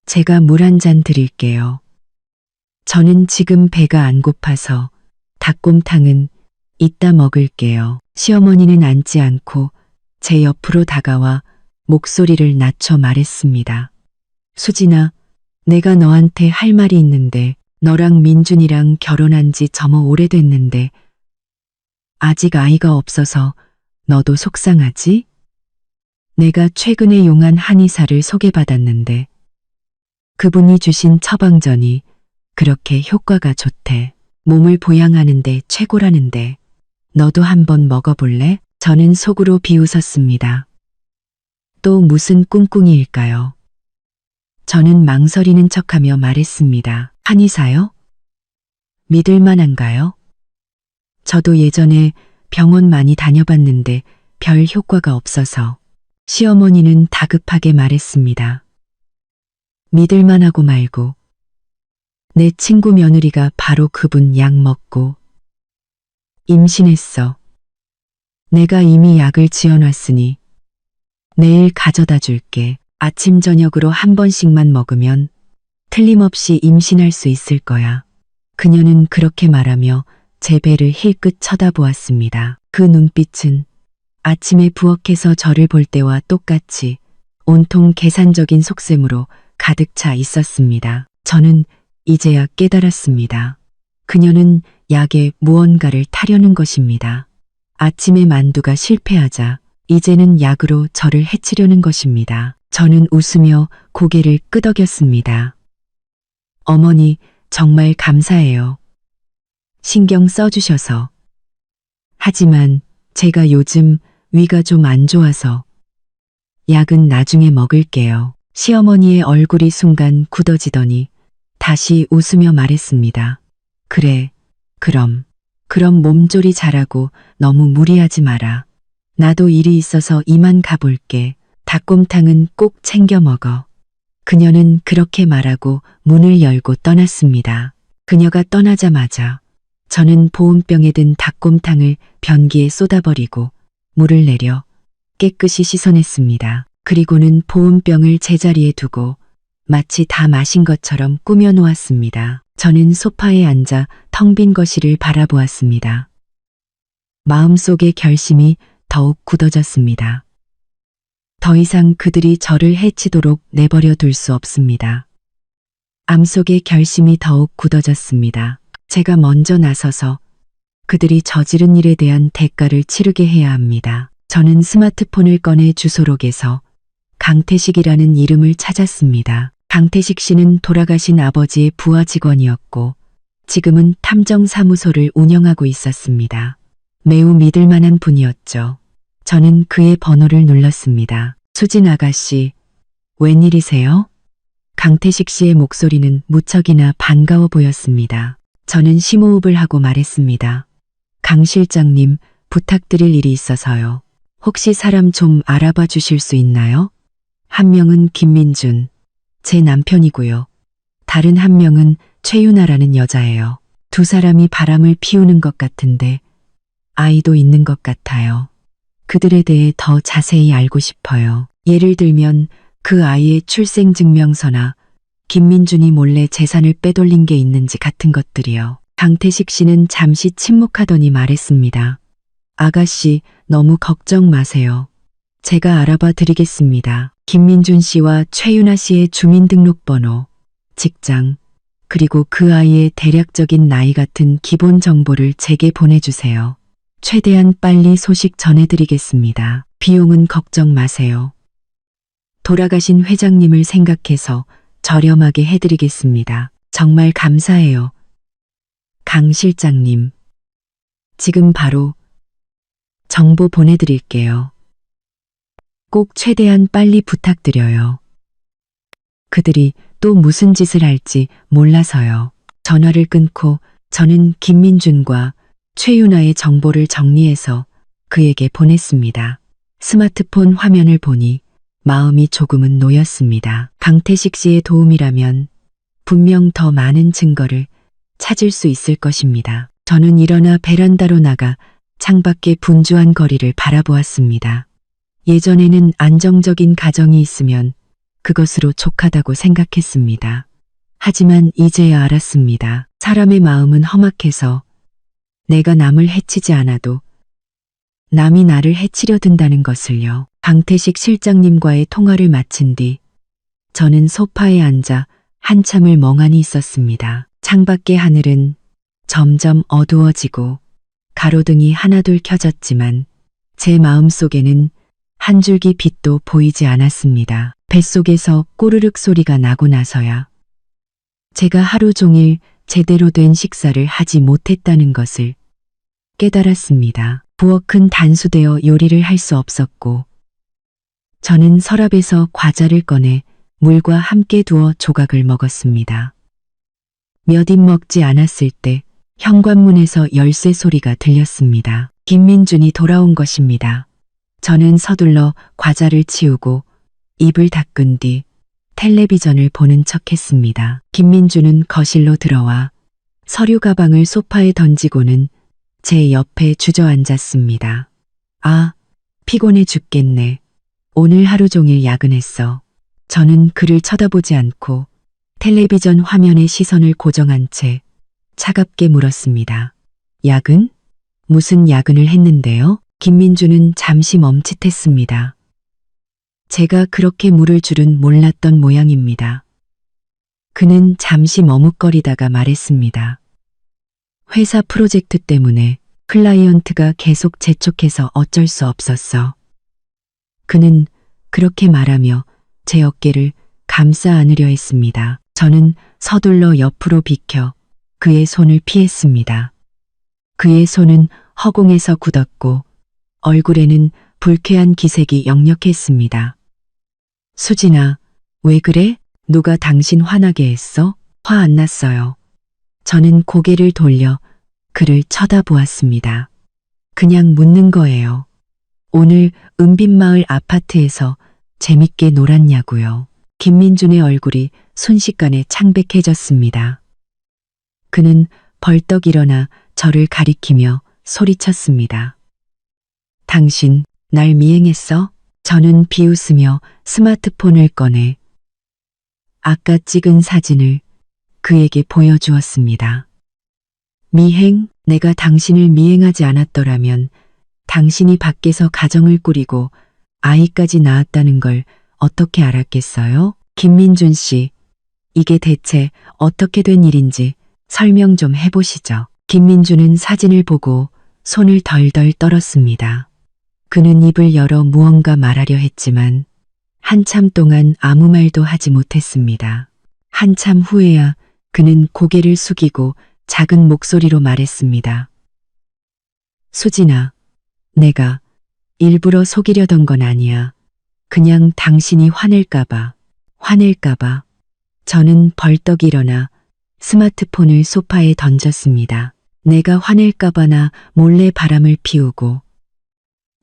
제가 물 한 잔 드릴게요. 저는 지금 배가 안 고파서 닭곰탕은 이따 먹을게요. 시어머니는 앉지 않고 제 옆으로 다가와 목소리를 낮춰 말했습니다. 수진아, 내가 너한테 할 말이 있는데 너랑 민준이랑 결혼한 지 저머 오래됐는데 아직 아이가 없어서 너도 속상하지? 내가 최근에 용한 한의사를 소개받았는데 그분이 주신 처방전이 그렇게 효과가 좋대. 몸을 보양하는데 최고라는데 너도 한번 먹어볼래? 저는 속으로 비웃었습니다. 또 무슨 꿍꿍이일까요? 저는 망설이는 척하며 말했습니다. 한의사요? 믿을 만한가요? 저도 예전에 병원 많이 다녀봤는데 별 효과가 없어서. 시어머니는 다급하게 말했습니다. 믿을 만하고 말고. 내 친구 며느리가 바로 그분 약 먹고 임신했어. 내가 이미 약을 지어놨으니 내일 가져다 줄게. 아침 저녁으로 한 번씩만 먹으면 틀림없이 임신할 수 있을 거야. 그녀는 그렇게 말하며 제 배를 힐끗 쳐다보았습니다. 그 눈빛은 아침에 부엌에서 저를 볼 때와 똑같이 온통 계산적인 속셈으로 가득 차 있었습니다. 저는 이제야 깨달았습니다. 그녀는 약에 무언가를 타려는 것입니다. 아침에 만두가 실패하자 이제는 약으로 저를 해치려는 것입니다. 저는 웃으며 고개를 끄덕였습니다. 어머니, 정말 감사해요. 신경 써주셔서. 하지만 제가 요즘 위가 좀 안 좋아서 약은 나중에 먹을게요. 시어머니의 얼굴이 순간 굳어지더니 다시 웃으며 말했습니다. 그래, 그럼 몸조리 잘하고 너무 무리하지 마라. 나도 일이 있어서 이만 가볼게. 닭곰탕은 꼭 챙겨 먹어. 그녀는 그렇게 말하고 문을 열고 떠났습니다. 그녀가 떠나자마자 저는 보온병에 든 닭곰탕을 변기에 쏟아버리고 물을 내려 깨끗이 씻어냈습니다. 그리고는 보온병을 제자리에 두고 마치 다 마신 것처럼 꾸며 놓았습니다. 저는 소파에 앉아 텅 빈 거실을 바라보았습니다. 마음속의 결심이 더욱 굳어졌습니다. 더 이상 그들이 저를 해치도록 내버려 둘 수 없습니다. 암속의 결심이 더욱 굳어졌습니다. 제가 먼저 나서서 그들이 저지른 일에 대한 대가를 치르게 해야 합니다. 저는 스마트폰을 꺼내 주소록에서 강태식이라는 이름을 찾았습니다. 강태식 씨는 돌아가신 아버지의 부하 직원이었고 지금은 탐정사무소를 운영하고 있었습니다. 매우 믿을 만한 분이었죠. 저는 그의 번호를 눌렀습니다. 수진 아가씨, 웬일이세요? 강태식 씨의 목소리는 무척이나 반가워 보였습니다. 저는 심호흡을 하고 말했습니다. 강 실장님, 부탁드릴 일이 있어서요. 혹시 사람 좀 알아봐 주실 수 있나요? 한 명은 김민준, 제 남편이고요. 다른 한 명은 최유나라는 여자예요. 두 사람이 바람을 피우는 것 같은데 아이도 있는 것 같아요. 그들에 대해 더 자세히 알고 싶어요. 예를 들면 그 아이의 출생증명서나 김민준이 몰래 재산을 빼돌린 게 있는지 같은 것들이요. 강태식 씨는 잠시 침묵하더니 말했습니다. 아가씨, 너무 걱정 마세요. 제가 알아봐 드리겠습니다. 김민준 씨와 최유나 씨의 주민등록번호, 직장, 그리고 그 아이의 대략적인 나이 같은 기본 정보를 제게 보내주세요. 최대한 빨리 소식 전해드리겠습니다. 비용은 걱정 마세요. 돌아가신 회장님을 생각해서 저렴하게 해드리겠습니다. 정말 감사해요. 강 실장님. 지금 바로 정보 보내드릴게요. 꼭 최대한 빨리 부탁드려요. 그들이 또 무슨 짓을 할지 몰라서요. 전화를 끊고 저는 김민준과 최유나의 정보를 정리해서 그에게 보냈습니다. 스마트폰 화면을 보니 마음이 조금은 놓였습니다. 강태식 씨의 도움이라면 분명 더 많은 증거를 찾을 수 있을 것입니다. 저는 일어나 베란다로 나가 창밖의 분주한 거리를 바라보았습니다. 예전에는 안정적인 가정이 있으면 그것으로 족하다고 생각했습니다. 하지만 이제야 알았습니다. 사람의 마음은 험악해서 내가 남을 해치지 않아도 남이 나를 해치려 든다는 것을요. 강태식 실장님과의 통화를 마친 뒤 저는 소파에 앉아 한참을 멍하니 있었습니다. 창밖의 하늘은 점점 어두워지고 가로등이 하나둘 켜졌지만 제 마음속에는 한 줄기 빛도 보이지 않았습니다. 뱃속에서 꼬르륵 소리가 나고 나서야 제가 하루 종일 제대로 된 식사를 하지 못했다는 것을 깨달았습니다. 부엌은 단수되어 요리를 할 수 없었고 저는 서랍에서 과자를 꺼내 물과 함께 두어 조각을 먹었습니다. 몇 입 먹지 않았을 때 현관문에서 열쇠 소리가 들렸습니다. 김민준이 돌아온 것입니다. 저는 서둘러 과자를 치우고 입을 닦은 뒤 텔레비전을 보는 척했습니다. 김민준은 거실로 들어와 서류 가방을 소파에 던지고는 제 옆에 주저앉았습니다. 아, 피곤해 죽겠네. 오늘 하루 종일 야근했어. 저는 그를 쳐다보지 않고 텔레비전 화면에 시선을 고정한 채 차갑게 물었습니다. 야근? 무슨 야근을 했는데요? 김민주는 잠시 멈칫했습니다. 제가 그렇게 물을 줄은 몰랐던 모양입니다. 그는 잠시 머뭇거리다가 말했습니다. 회사 프로젝트 때문에 클라이언트가 계속 재촉해서 어쩔 수 없었어. 그는 그렇게 말하며 제 어깨를 감싸 안으려 했습니다. 저는 서둘러 옆으로 비켜 그의 손을 피했습니다. 그의 손은 허공에서 굳었고 얼굴에는 불쾌한 기색이 역력했습니다. 수진아, 왜 그래? 누가 당신 화나게 했어? 화 안 났어요. 저는 고개를 돌려 그를 쳐다보았습니다. 그냥 묻는 거예요. 오늘 은빛마을 아파트에서 재밌게 놀았냐고요. 김민준의 얼굴이 순식간에 창백해졌습니다. 그는 벌떡 일어나 저를 가리키며 소리쳤습니다. 당신 날 미행했어? 저는 비웃으며 스마트폰을 꺼내 아까 찍은 사진을 그에게 보여주었습니다. 미행? 내가 당신을 미행하지 않았더라면 당신이 밖에서 가정을 꾸리고 아이까지 낳았다는 걸 어떻게 알았겠어요? 김민준 씨, 이게 대체 어떻게 된 일인지 설명 좀 해보시죠. 김민준은 사진을 보고 손을 덜덜 떨었습니다. 그는 입을 열어 무언가 말하려 했지만 한참 동안 아무 말도 하지 못했습니다. 한참 후에야 그는 고개를 숙이고 작은 목소리로 말했습니다. 수진아, 내가 일부러 속이려던 건 아니야. 그냥 당신이 화낼까봐. 저는 벌떡 일어나 스마트폰을 소파에 던졌습니다. 내가 화낼까봐나 몰래 바람을 피우고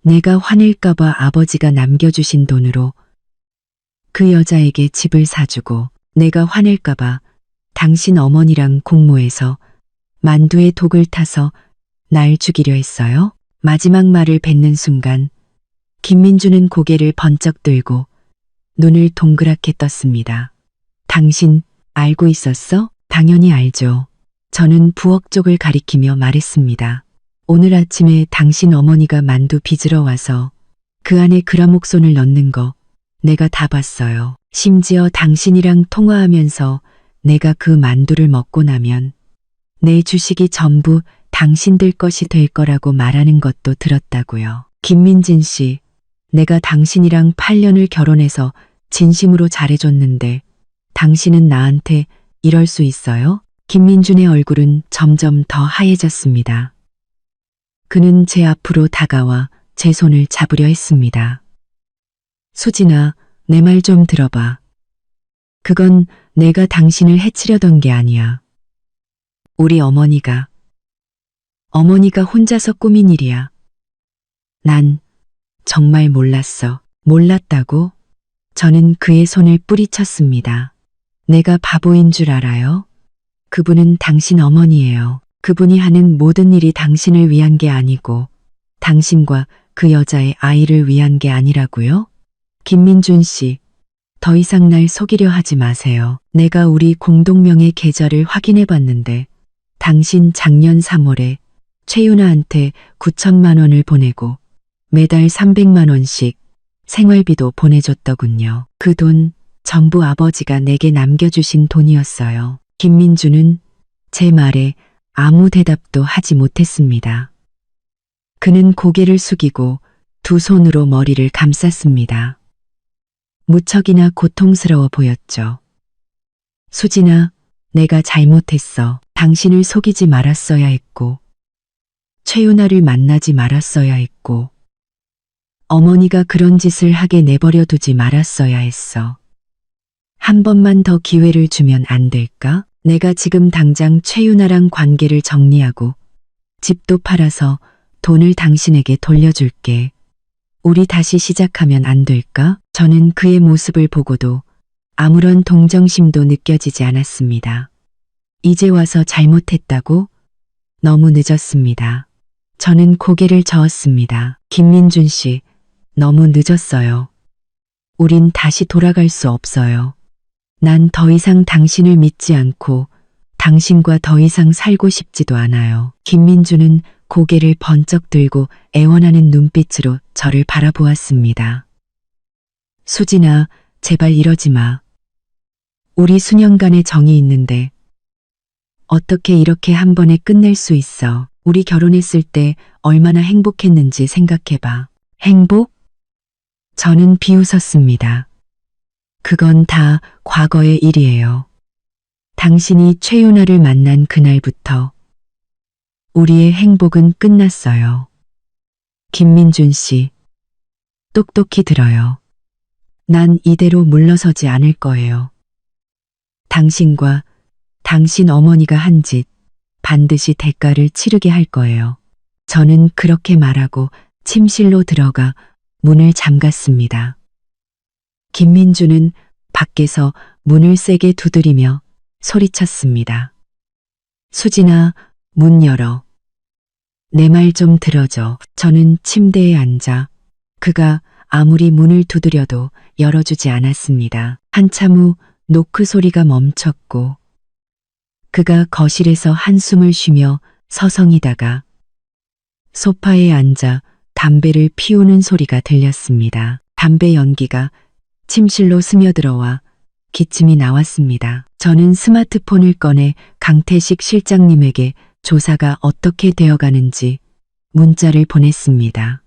내가 화낼까봐 아버지가 남겨주신 돈으로 그 여자에게 집을 사주고 내가 화낼까봐 당신 어머니랑 공모해서 만두에 독을 타서 날 죽이려 했어요. 마지막 말을 뱉는 순간 김민주는 고개를 번쩍 들고 눈을 동그랗게 떴습니다. 당신 알고 있었어? 당연히 알죠. 저는 부엌 쪽을 가리키며 말했습니다. 오늘 아침에 당신 어머니가 만두 빚으러 와서 그 안에 그라목손을 넣는 거 내가 다 봤어요. 심지어 당신이랑 통화하면서 내가 그 만두를 먹고 나면 내 주식이 전부 당신들 것이 될 거라고 말하는 것도 들었다고요. 김민진 씨, 내가 당신이랑 8년을 결혼해서 진심으로 잘해줬는데 당신은 나한테 이럴 수 있어요? 김민준의 얼굴은 점점 더 하얘졌습니다. 그는 제 앞으로 다가와 제 손을 잡으려 했습니다. 수진아, 내 말 좀 들어봐. 그건 내가 당신을 해치려던 게 아니야. 우리 어머니가 혼자서 꾸민 일이야. 난 정말 몰랐어. 몰랐다고? 저는 그의 손을 뿌리쳤습니다. 내가 바보인 줄 알아요? 그분은 당신 어머니예요. 그분이 하는 모든 일이 당신을 위한 게 아니고 당신과 그 여자의 아이를 위한 게 아니라고요? 김민준 씨, 더 이상 날 속이려 하지 마세요. 내가 우리 공동명의 계좌를 확인해 봤는데 당신 작년 3월에 최윤아한테 9천만 원을 보내고 매달 300만 원씩 생활비도 보내줬더군요. 그 돈 전부 아버지가 내게 남겨주신 돈이었어요. 김민주는 제 말에 아무 대답도 하지 못했습니다. 그는 고개를 숙이고 두 손으로 머리를 감쌌습니다. 무척이나 고통스러워 보였죠. 수진아, 내가 잘못했어. 당신을 속이지 말았어야 했고, 최윤아를 만나지 말았어야 했고, 어머니가 그런 짓을 하게 내버려 두지 말았어야 했어. 한 번만 더 기회를 주면 안 될까? 내가 지금 당장 최윤아랑 관계를 정리하고 집도 팔아서 돈을 당신에게 돌려줄게. 우리 다시 시작하면 안 될까? 저는 그의 모습을 보고도 아무런 동정심도 느껴지지 않았습니다. 이제 와서 잘못했다고? 너무 늦었습니다. 저는 고개를 저었습니다. 김민준 씨, 너무 늦었어요. 우린 다시 돌아갈 수 없어요. 난 더 이상 당신을 믿지 않고 당신과 더 이상 살고 싶지도 않아요. 김민주는 고개를 번쩍 들고 애원하는 눈빛으로 저를 바라보았습니다. 수진아, 제발 이러지 마. 우리 수년간의 정이 있는데 어떻게 이렇게 한 번에 끝낼 수 있어. 우리 결혼했을 때 얼마나 행복했는지 생각해봐. 행복? 저는 비웃었습니다. 그건 다 과거의 일이에요. 당신이 최윤아를 만난 그날부터 우리의 행복은 끝났어요. 김민준 씨, 똑똑히 들어요. 난 이대로 물러서지 않을 거예요. 당신과 당신 어머니가 한 짓 반드시 대가를 치르게 할 거예요. 저는 그렇게 말하고 침실로 들어가 문을 잠갔습니다. 김민주는 밖에서 문을 세게 두드리며 소리쳤습니다. 수진아, 문 열어. 내 말 좀 들어줘. 저는 침대에 앉아 그가 아무리 문을 두드려도 열어주지 않았습니다. 한참 후 노크 소리가 멈췄고 그가 거실에서 한숨을 쉬며 서성이다가 소파에 앉아 담배를 피우는 소리가 들렸습니다. 담배 연기가 침실로 스며들어와 기침이 나왔습니다. 저는 스마트폰을 꺼내 강태식 실장님에게 조사가 어떻게 되어가는지 문자를 보냈습니다.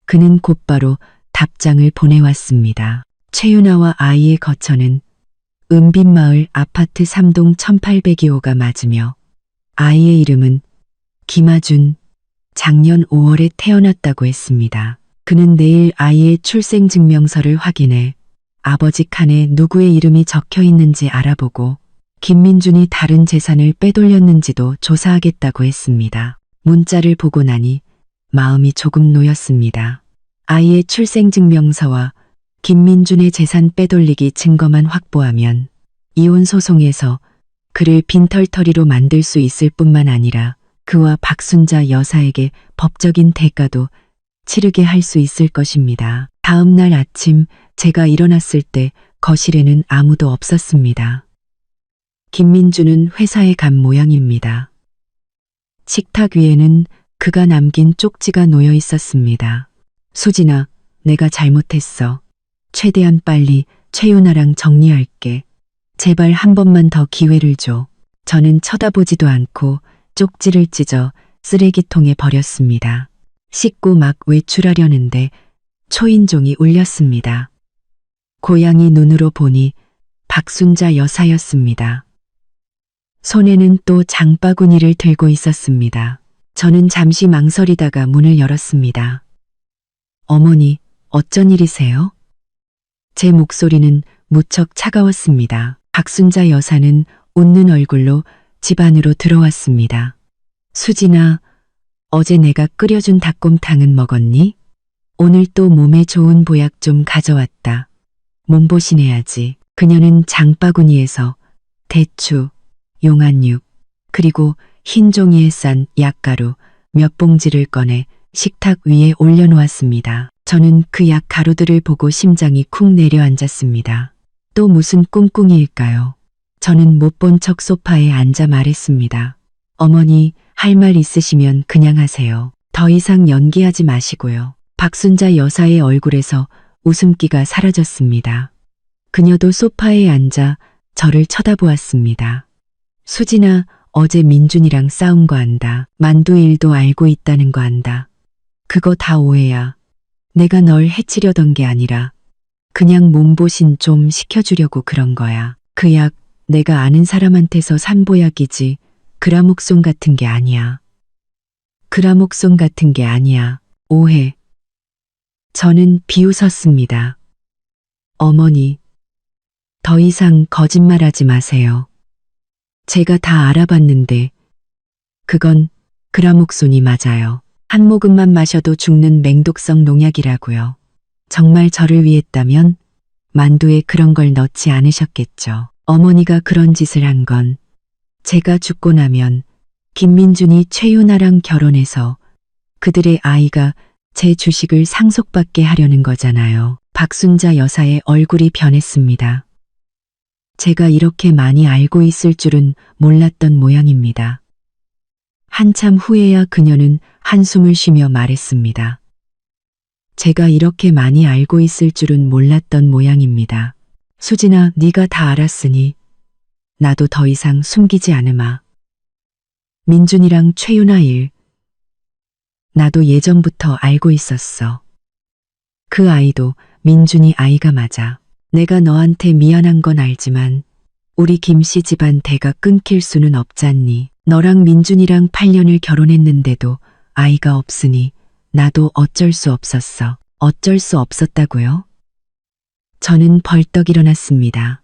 그는 곧바로 답장을 보내왔습니다. 최윤아와 아이의 거처는 은빛마을 아파트 3동 1802호가 맞으며 아이의 이름은 김아준, 작년 5월에 태어났다고 했습니다. 그는 내일 아이의 출생증명서를 확인해 아버지 칸에 누구의 이름이 적혀 있는지 알아보고 김민준이 다른 재산을 빼돌렸는지도 조사하겠다고 했습니다. 문자를 보고 나니 마음이 조금 놓였습니다. 아이의 출생증명서와 김민준의 재산 빼돌리기 증거만 확보하면 이혼 소송에서 그를 빈털터리로 만들 수 있을 뿐만 아니라 그와 박순자 여사에게 법적인 대가도 치르게 할 수 있을 것입니다. 다음 날 아침 제가 일어났을 때 거실에는 아무도 없었습니다. 김민주는 회사에 간 모양입니다. 식탁 위에는 그가 남긴 쪽지가 놓여 있었습니다. 수진아, 내가 잘못했어. 최대한 빨리 최윤아랑 정리할게. 제발 한 번만 더 기회를 줘. 저는 쳐다보지도 않고 쪽지를 찢어 쓰레기통에 버렸습니다. 씻고 막 외출하려는데 초인종이 울렸습니다. 고양이 눈으로 보니 박순자 여사였습니다. 손에는 또 장바구니를 들고 있었습니다. 저는 잠시 망설이다가 문을 열었습니다. 어머니, 어쩐 일이세요? 제 목소리는 무척 차가웠습니다. 박순자 여사는 웃는 얼굴로 집 안으로 들어왔습니다. 수진아, 어제 내가 끓여준 닭곰탕은 먹었니? 오늘 또 몸에 좋은 보약 좀 가져왔다. 몸보신해야지. 그녀는 장바구니에서 대추, 용안육, 그리고 흰 종이에 싼 약가루 몇 봉지를 꺼내 식탁 위에 올려놓았습니다. 저는 그 약가루들을 보고 심장이 쿵 내려앉았습니다. 또 무슨 꿍꿍이일까요? 저는 못 본 척 소파에 앉아 말했습니다. 어머니, 할 말 있으시면 그냥 하세요. 더 이상 연기하지 마시고요. 박순자 여사의 얼굴에서 웃음기가 사라졌습니다. 그녀도 소파에 앉아 저를 쳐다보았습니다. 수진아, 어제 민준이랑 싸운 거 안다. 만두 일도 알고 있다는 거 안다. 그거 다 오해야. 내가 널 해치려던 게 아니라 그냥 몸보신 좀 시켜주려고 그런 거야. 그 약 내가 아는 사람한테서 산 보약이지 그라목손 같은 게 아니야. 그라목손 같은 게 아니야. 오해. 저는 비웃었습니다. 어머니, 더 이상 거짓말하지 마세요. 제가 다 알아봤는데 그건 그라목손이 맞아요. 한 모금만 마셔도 죽는 맹독성 농약이라고요. 정말 저를 위했다면 만두에 그런 걸 넣지 않으셨겠죠. 어머니가 그런 짓을 한 건 제가 죽고 나면 김민준이 최윤아랑 결혼해서 그들의 아이가 제 주식을 상속받게 하려는 거잖아요. 박순자 여사의 얼굴이 변했습니다. 제가 이렇게 많이 알고 있을 줄은 몰랐던 모양입니다. 한참 후에야 그녀는 한숨을 쉬며 말했습니다. 제가 이렇게 많이 알고 있을 줄은 몰랐던 모양입니다. 수진아, 네가 다 알았으니 나도 더 이상 숨기지 않으마. 민준이랑 최윤아 일, 나도 예전부터 알고 있었어. 그 아이도 민준이 아이가 맞아. 내가 너한테 미안한 건 알지만 우리 김씨 집안 대가 끊길 수는 없잖니. 너랑 민준이랑 8년을 결혼했는데도 아이가 없으니 나도 어쩔 수 없었어. 어쩔 수 없었다고요? 저는 벌떡 일어났습니다.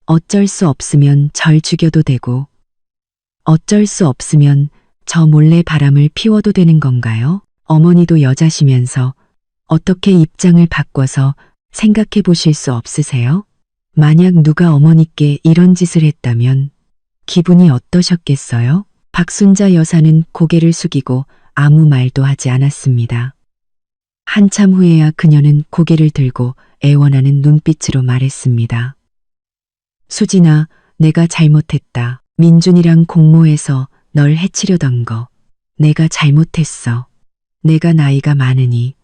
어쩔 수 없으면 절 죽여도 되고 어쩔 수 없으면 저 몰래 바람을 피워도 되는 건가요? 어머니도 여자시면서 어떻게 입장을 바꿔서 생각해 보실 수 없으세요? 만약 누가 어머니께 이런 짓을 했다면 기분이 어떠셨겠어요? 박순자 여사는 고개를 숙이고 아무 말도 하지 않았습니다. 한참 후에야 그녀는 고개를 들고 애원하는 눈빛으로 말했습니다. 수진아, 내가 잘못했다. 민준이랑 공모해서 널 해치려던 거 내가 잘못했어. 내가 나이가 많으니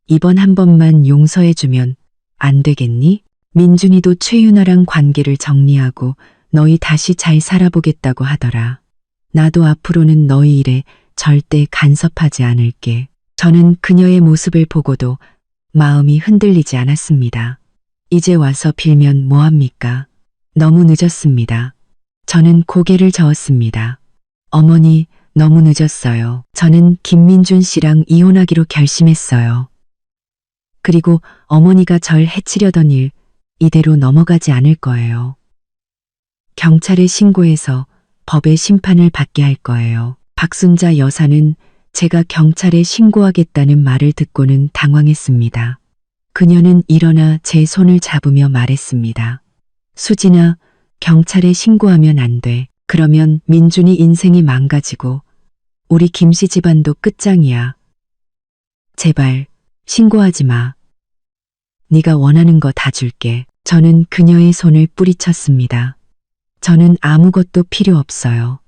이번 한 번만 용서해주면 안 되겠니? 민준이도 최윤아랑 관계를 정리하고 너희 다시 잘 살아보겠다고 하더라. 나도 앞으로는 너희 일에 절대 간섭하지 않을게. 저는 그녀의 모습을 보고도 마음이 흔들리지 않았습니다. 이제 와서 빌면 뭐합니까? 너무 늦었습니다. 저는 고개를 저었습니다. 어머니, 너무 늦었어요. 저는 김민준 씨랑 이혼하기로 결심했어요. 그리고 어머니가 절 해치려던 일 이대로 넘어가지 않을 거예요. 경찰에 신고해서 법의 심판을 받게 할 거예요. 박순자 여사는 제가 경찰에 신고하겠다는 말을 듣고는 당황했습니다. 그녀는 일어나 제 손을 잡으며 말했습니다. 수진아, 경찰에 신고하면 안 돼. 그러면 민준이 인생이 망가지고 우리 김씨 집안도 끝장이야. 제발 신고하지 마. 네가 원하는 거 다 줄게. 저는 그녀의 손을 뿌리쳤습니다. 저는 아무것도 필요 없어요.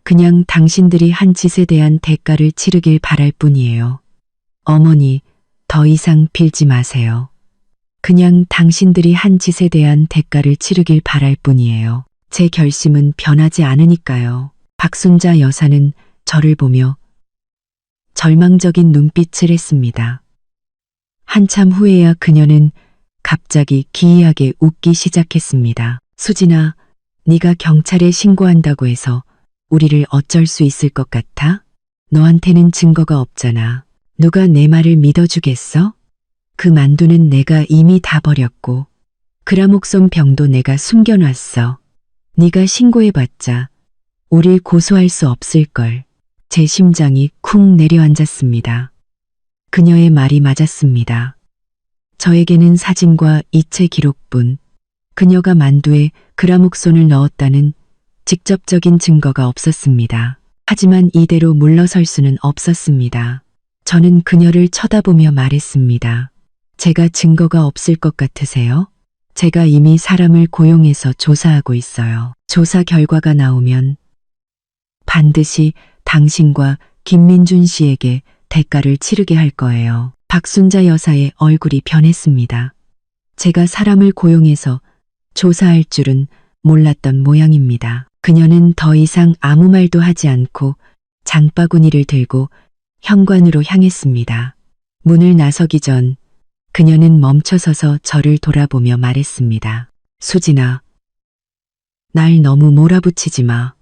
그냥 당신들이 한 짓에 대한 대가를 치르길 바랄 뿐이에요. 어머니, 더 이상 빌지 마세요. 그냥 당신들이 한 짓에 대한 대가를 치르길 바랄 뿐이에요. 제 결심은 변하지 않으니까요. 박순자 여사는 저를 보며 절망적인 눈빛을 했습니다. 한참 후에야 그녀는 갑자기 기이하게 웃기 시작했습니다. 수진아, 네가 경찰에 신고한다고 해서 우리를 어쩔 수 있을 것 같아? 너한테는 증거가 없잖아. 누가 내 말을 믿어주겠어? 그 만두는 내가 이미 다 버렸고 그라목손 병도 내가 숨겨놨어. 네가 신고해봤자 우릴 고소할 수 없을걸. 제 심장이 쿵 내려앉았습니다. 그녀의 말이 맞았습니다. 저에게는 사진과 이체 기록뿐, 그녀가 만두에 그라목손을 넣었다는 직접적인 증거가 없었습니다. 하지만 이대로 물러설 수는 없었습니다. 저는 그녀를 쳐다보며 말했습니다. 제가 증거가 없을 것 같으세요? 제가 이미 사람을 고용해서 조사하고 있어요. 조사 결과가 나오면 반드시 당신과 김민준 씨에게 대가를 치르게 할 거예요. 박순자 여사의 얼굴이 변했습니다. 제가 사람을 고용해서 조사할 줄은 몰랐던 모양입니다. 그녀는 더 이상 아무 말도 하지 않고 장바구니를 들고 현관으로 향했습니다. 문을 나서기 전 그녀는 멈춰서서 저를 돌아보며 말했습니다. 수진아, 날 너무 몰아붙이지 마.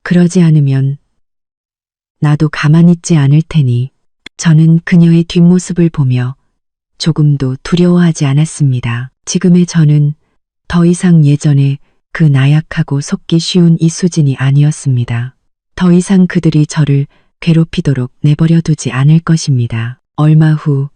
그러지 않으면 나도 가만히 있지 않을 테니. 저는 그녀의 뒷모습을 보며 조금도 두려워하지 않았습니다. 지금의 저는 더 이상 예전에 그 나약하고 속기 쉬운 이수진이 아니었습니다. 더 이상 그들이 저를 괴롭히도록 내버려 두지 않을 것입니다. 얼마 후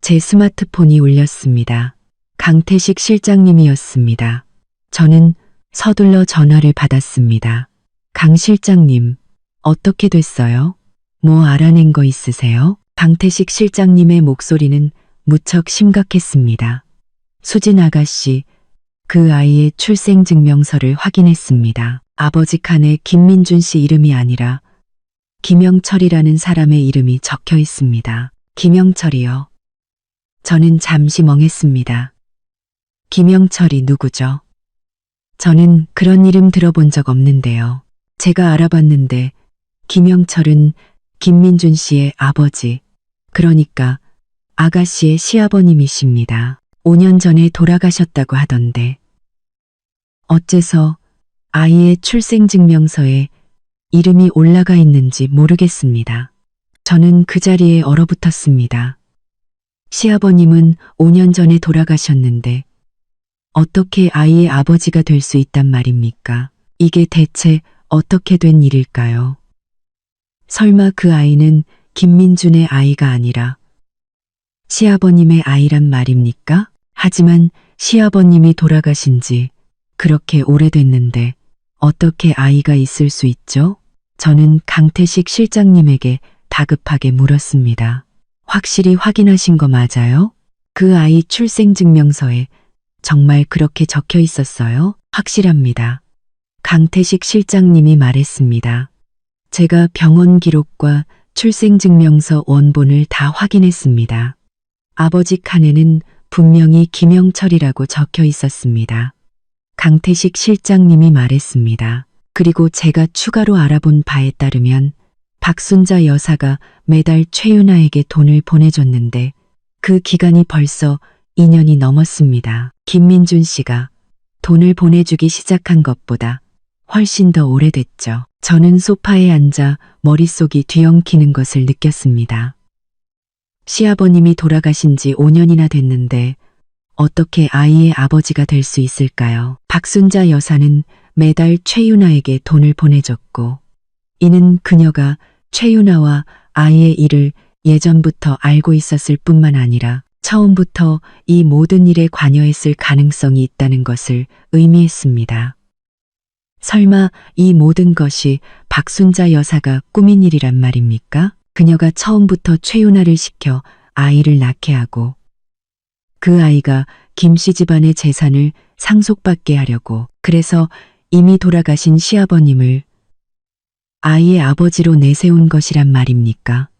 제 스마트폰이 울렸습니다. 강태식 실장님이었습니다. 저는 서둘러 전화를 받았습니다. 강 실장님, 어떻게 됐어요? 뭐 알아낸 거 있으세요? 강태식 실장님의 목소리는 무척 심각했습니다. 수진 아가씨, 그 아이의 출생증명서를 확인했습니다. 아버지 칸에 김민준 씨 이름이 아니라 김영철이라는 사람의 이름이 적혀 있습니다. 김영철이요. 저는 잠시 멍했습니다. 김영철이 누구죠? 저는 그런 이름 들어본 적 없는데요. 제가 알아봤는데 김영철은 김민준 씨의 아버지, 그러니까 아가씨의 시아버님이십니다. 5년 전에 돌아가셨다고 하던데 어째서 아이의 출생증명서에 이름이 올라가 있는지 모르겠습니다. 저는 그 자리에 얼어붙었습니다. 시아버님은 5년 전에 돌아가셨는데 어떻게 아이의 아버지가 될 수 있단 말입니까? 이게 대체 어떻게 된 일일까요? 설마 그 아이는 김민준의 아이가 아니라 시아버님의 아이란 말입니까? 하지만 시아버님이 돌아가신 지 그렇게 오래됐는데 어떻게 아이가 있을 수 있죠? 저는 강태식 실장님에게 다급하게 물었습니다. 확실히 확인하신 거 맞아요? 그 아이 출생증명서에 정말 그렇게 적혀 있었어요? 확실합니다. 강태식 실장님이 말했습니다. 제가 병원 기록과 출생증명서 원본을 다 확인했습니다. 아버지 칸에는 분명히 김영철이라고 적혀 있었습니다. 강태식 실장님이 말했습니다. 그리고 제가 추가로 알아본 바에 따르면 박순자 여사가 매달 최윤아에게 돈을 보내줬는데 그 기간이 벌써 2년이 넘었습니다. 김민준 씨가 돈을 보내주기 시작한 것보다 훨씬 더 오래됐죠. 저는 소파에 앉아 머릿속이 뒤엉키는 것을 느꼈습니다. 시아버님이 돌아가신 지 5년이나 됐는데 어떻게 아이의 아버지가 될 수 있을까요? 박순자 여사는 매달 최윤아에게 돈을 보내줬고 이는 그녀가 최윤아와 아이의 일을 예전부터 알고 있었을 뿐만 아니라 처음부터 이 모든 일에 관여했을 가능성이 있다는 것을 의미했습니다. 설마 이 모든 것이 박순자 여사가 꾸민 일이란 말입니까? 그녀가 처음부터 최윤아를 시켜 아이를 낳게 하고 그 아이가 김씨 집안의 재산을 상속받게 하려고 그래서 이미 돌아가신 시아버님을 아이의 아버지로 내세운 것이란 말입니까?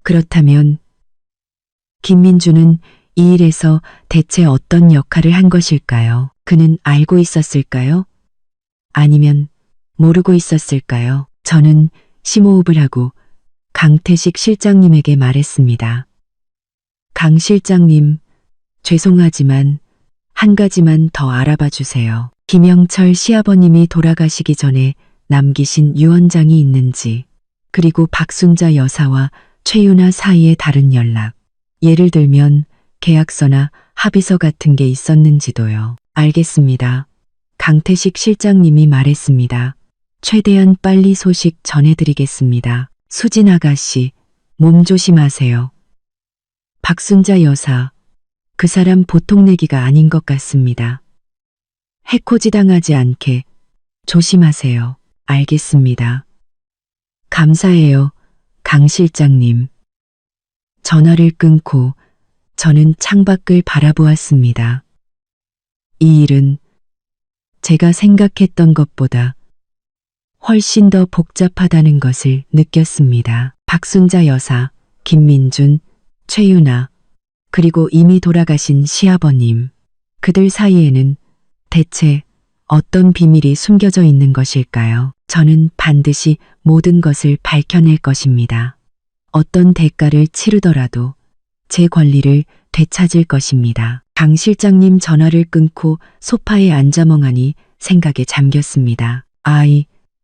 그렇다면 김민주는 이 일에서 대체 어떤 역할을 한 것일까요? 그는 알고 있었을까요? 아니면 모르고 있었을까요? 저는 심호흡을 하고 강태식 실장님에게 말했습니다. 강 실장님, 죄송하지만 한 가지만 더 알아봐 주세요. 김영철 시아버님이 돌아가시기 전에 남기신 유언장이 있는지, 그리고 박순자 여사와 최윤아 사이의 다른 연락, 예를 들면 계약서나 합의서 같은 게 있었는지도요. 알겠습니다. 강태식 실장님이 말했습니다. 최대한 빨리 소식 전해드리겠습니다. 수진 아가씨, 몸 조심하세요. 박순자 여사, 그 사람 보통 내기가 아닌 것 같습니다. 해코지 당하지 않게 조심하세요. 알겠습니다. 감사해요, 강 실장님. 전화를 끊고 저는 창밖을 바라보았습니다. 이 일은 제가 생각했던 것보다 훨씬 더 복잡하다는 것을 느꼈습니다. 박순자 여사, 김민준, 최윤아, 그리고 이미 돌아가신 시아버님, 그들 사이에는 대체 어떤 비밀이 숨겨져 있는 것일까요? 저는 반드시 모든 것을 밝혀낼 것입니다. 어떤 대가를 치르더라도 제 권리를 되찾을 것입니다. 강 실장님 전화를 끊고 소파에 앉아 멍하니 생각에 잠겼습니다.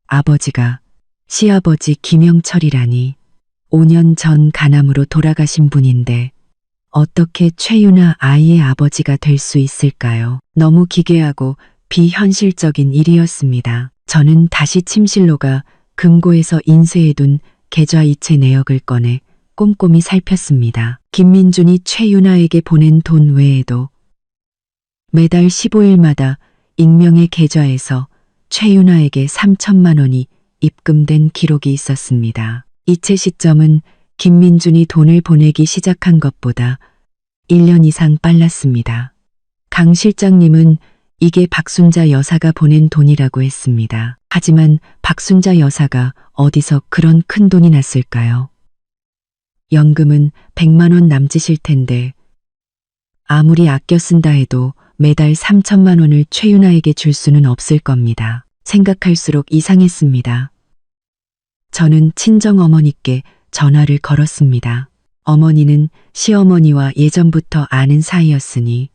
아버지가 시아버지 김영철이라니. 5년 전 간암으로 돌아가신 분인데 어떻게 최윤아 아이의 아버지가 될 수 있을까요? 너무 기괴하고 비현실적인 일이었습니다. 저는 다시 침실로 가 금고에서 인쇄해둔 계좌이체 내역을 꺼내 꼼꼼히 살폈습니다. 김민준이 최윤아에게 보낸 돈 외에도 매달 15일마다 익명의 계좌에서 최윤아에게 3천만 원이 입금된 기록이 있었습니다. 이체 시점은 김민준이 돈을 보내기 시작한 것보다 1년 이상 빨랐습니다. 강 실장님은 이게 박순자 여사가 보낸 돈이라고 했습니다. 하지만 박순자 여사가 어디서 그런 큰 돈이 났을까요? 연금은 100만 원 남짓일 텐데 아무리 아껴 쓴다 해도 매달 3천만 원을 최윤아에게 줄 수는 없을 겁니다. 생각할수록 이상했습니다. 저는 친정어머니께 전화를 걸었습니다. 어머니는 시어머니와 예전부터 아는 사이였으니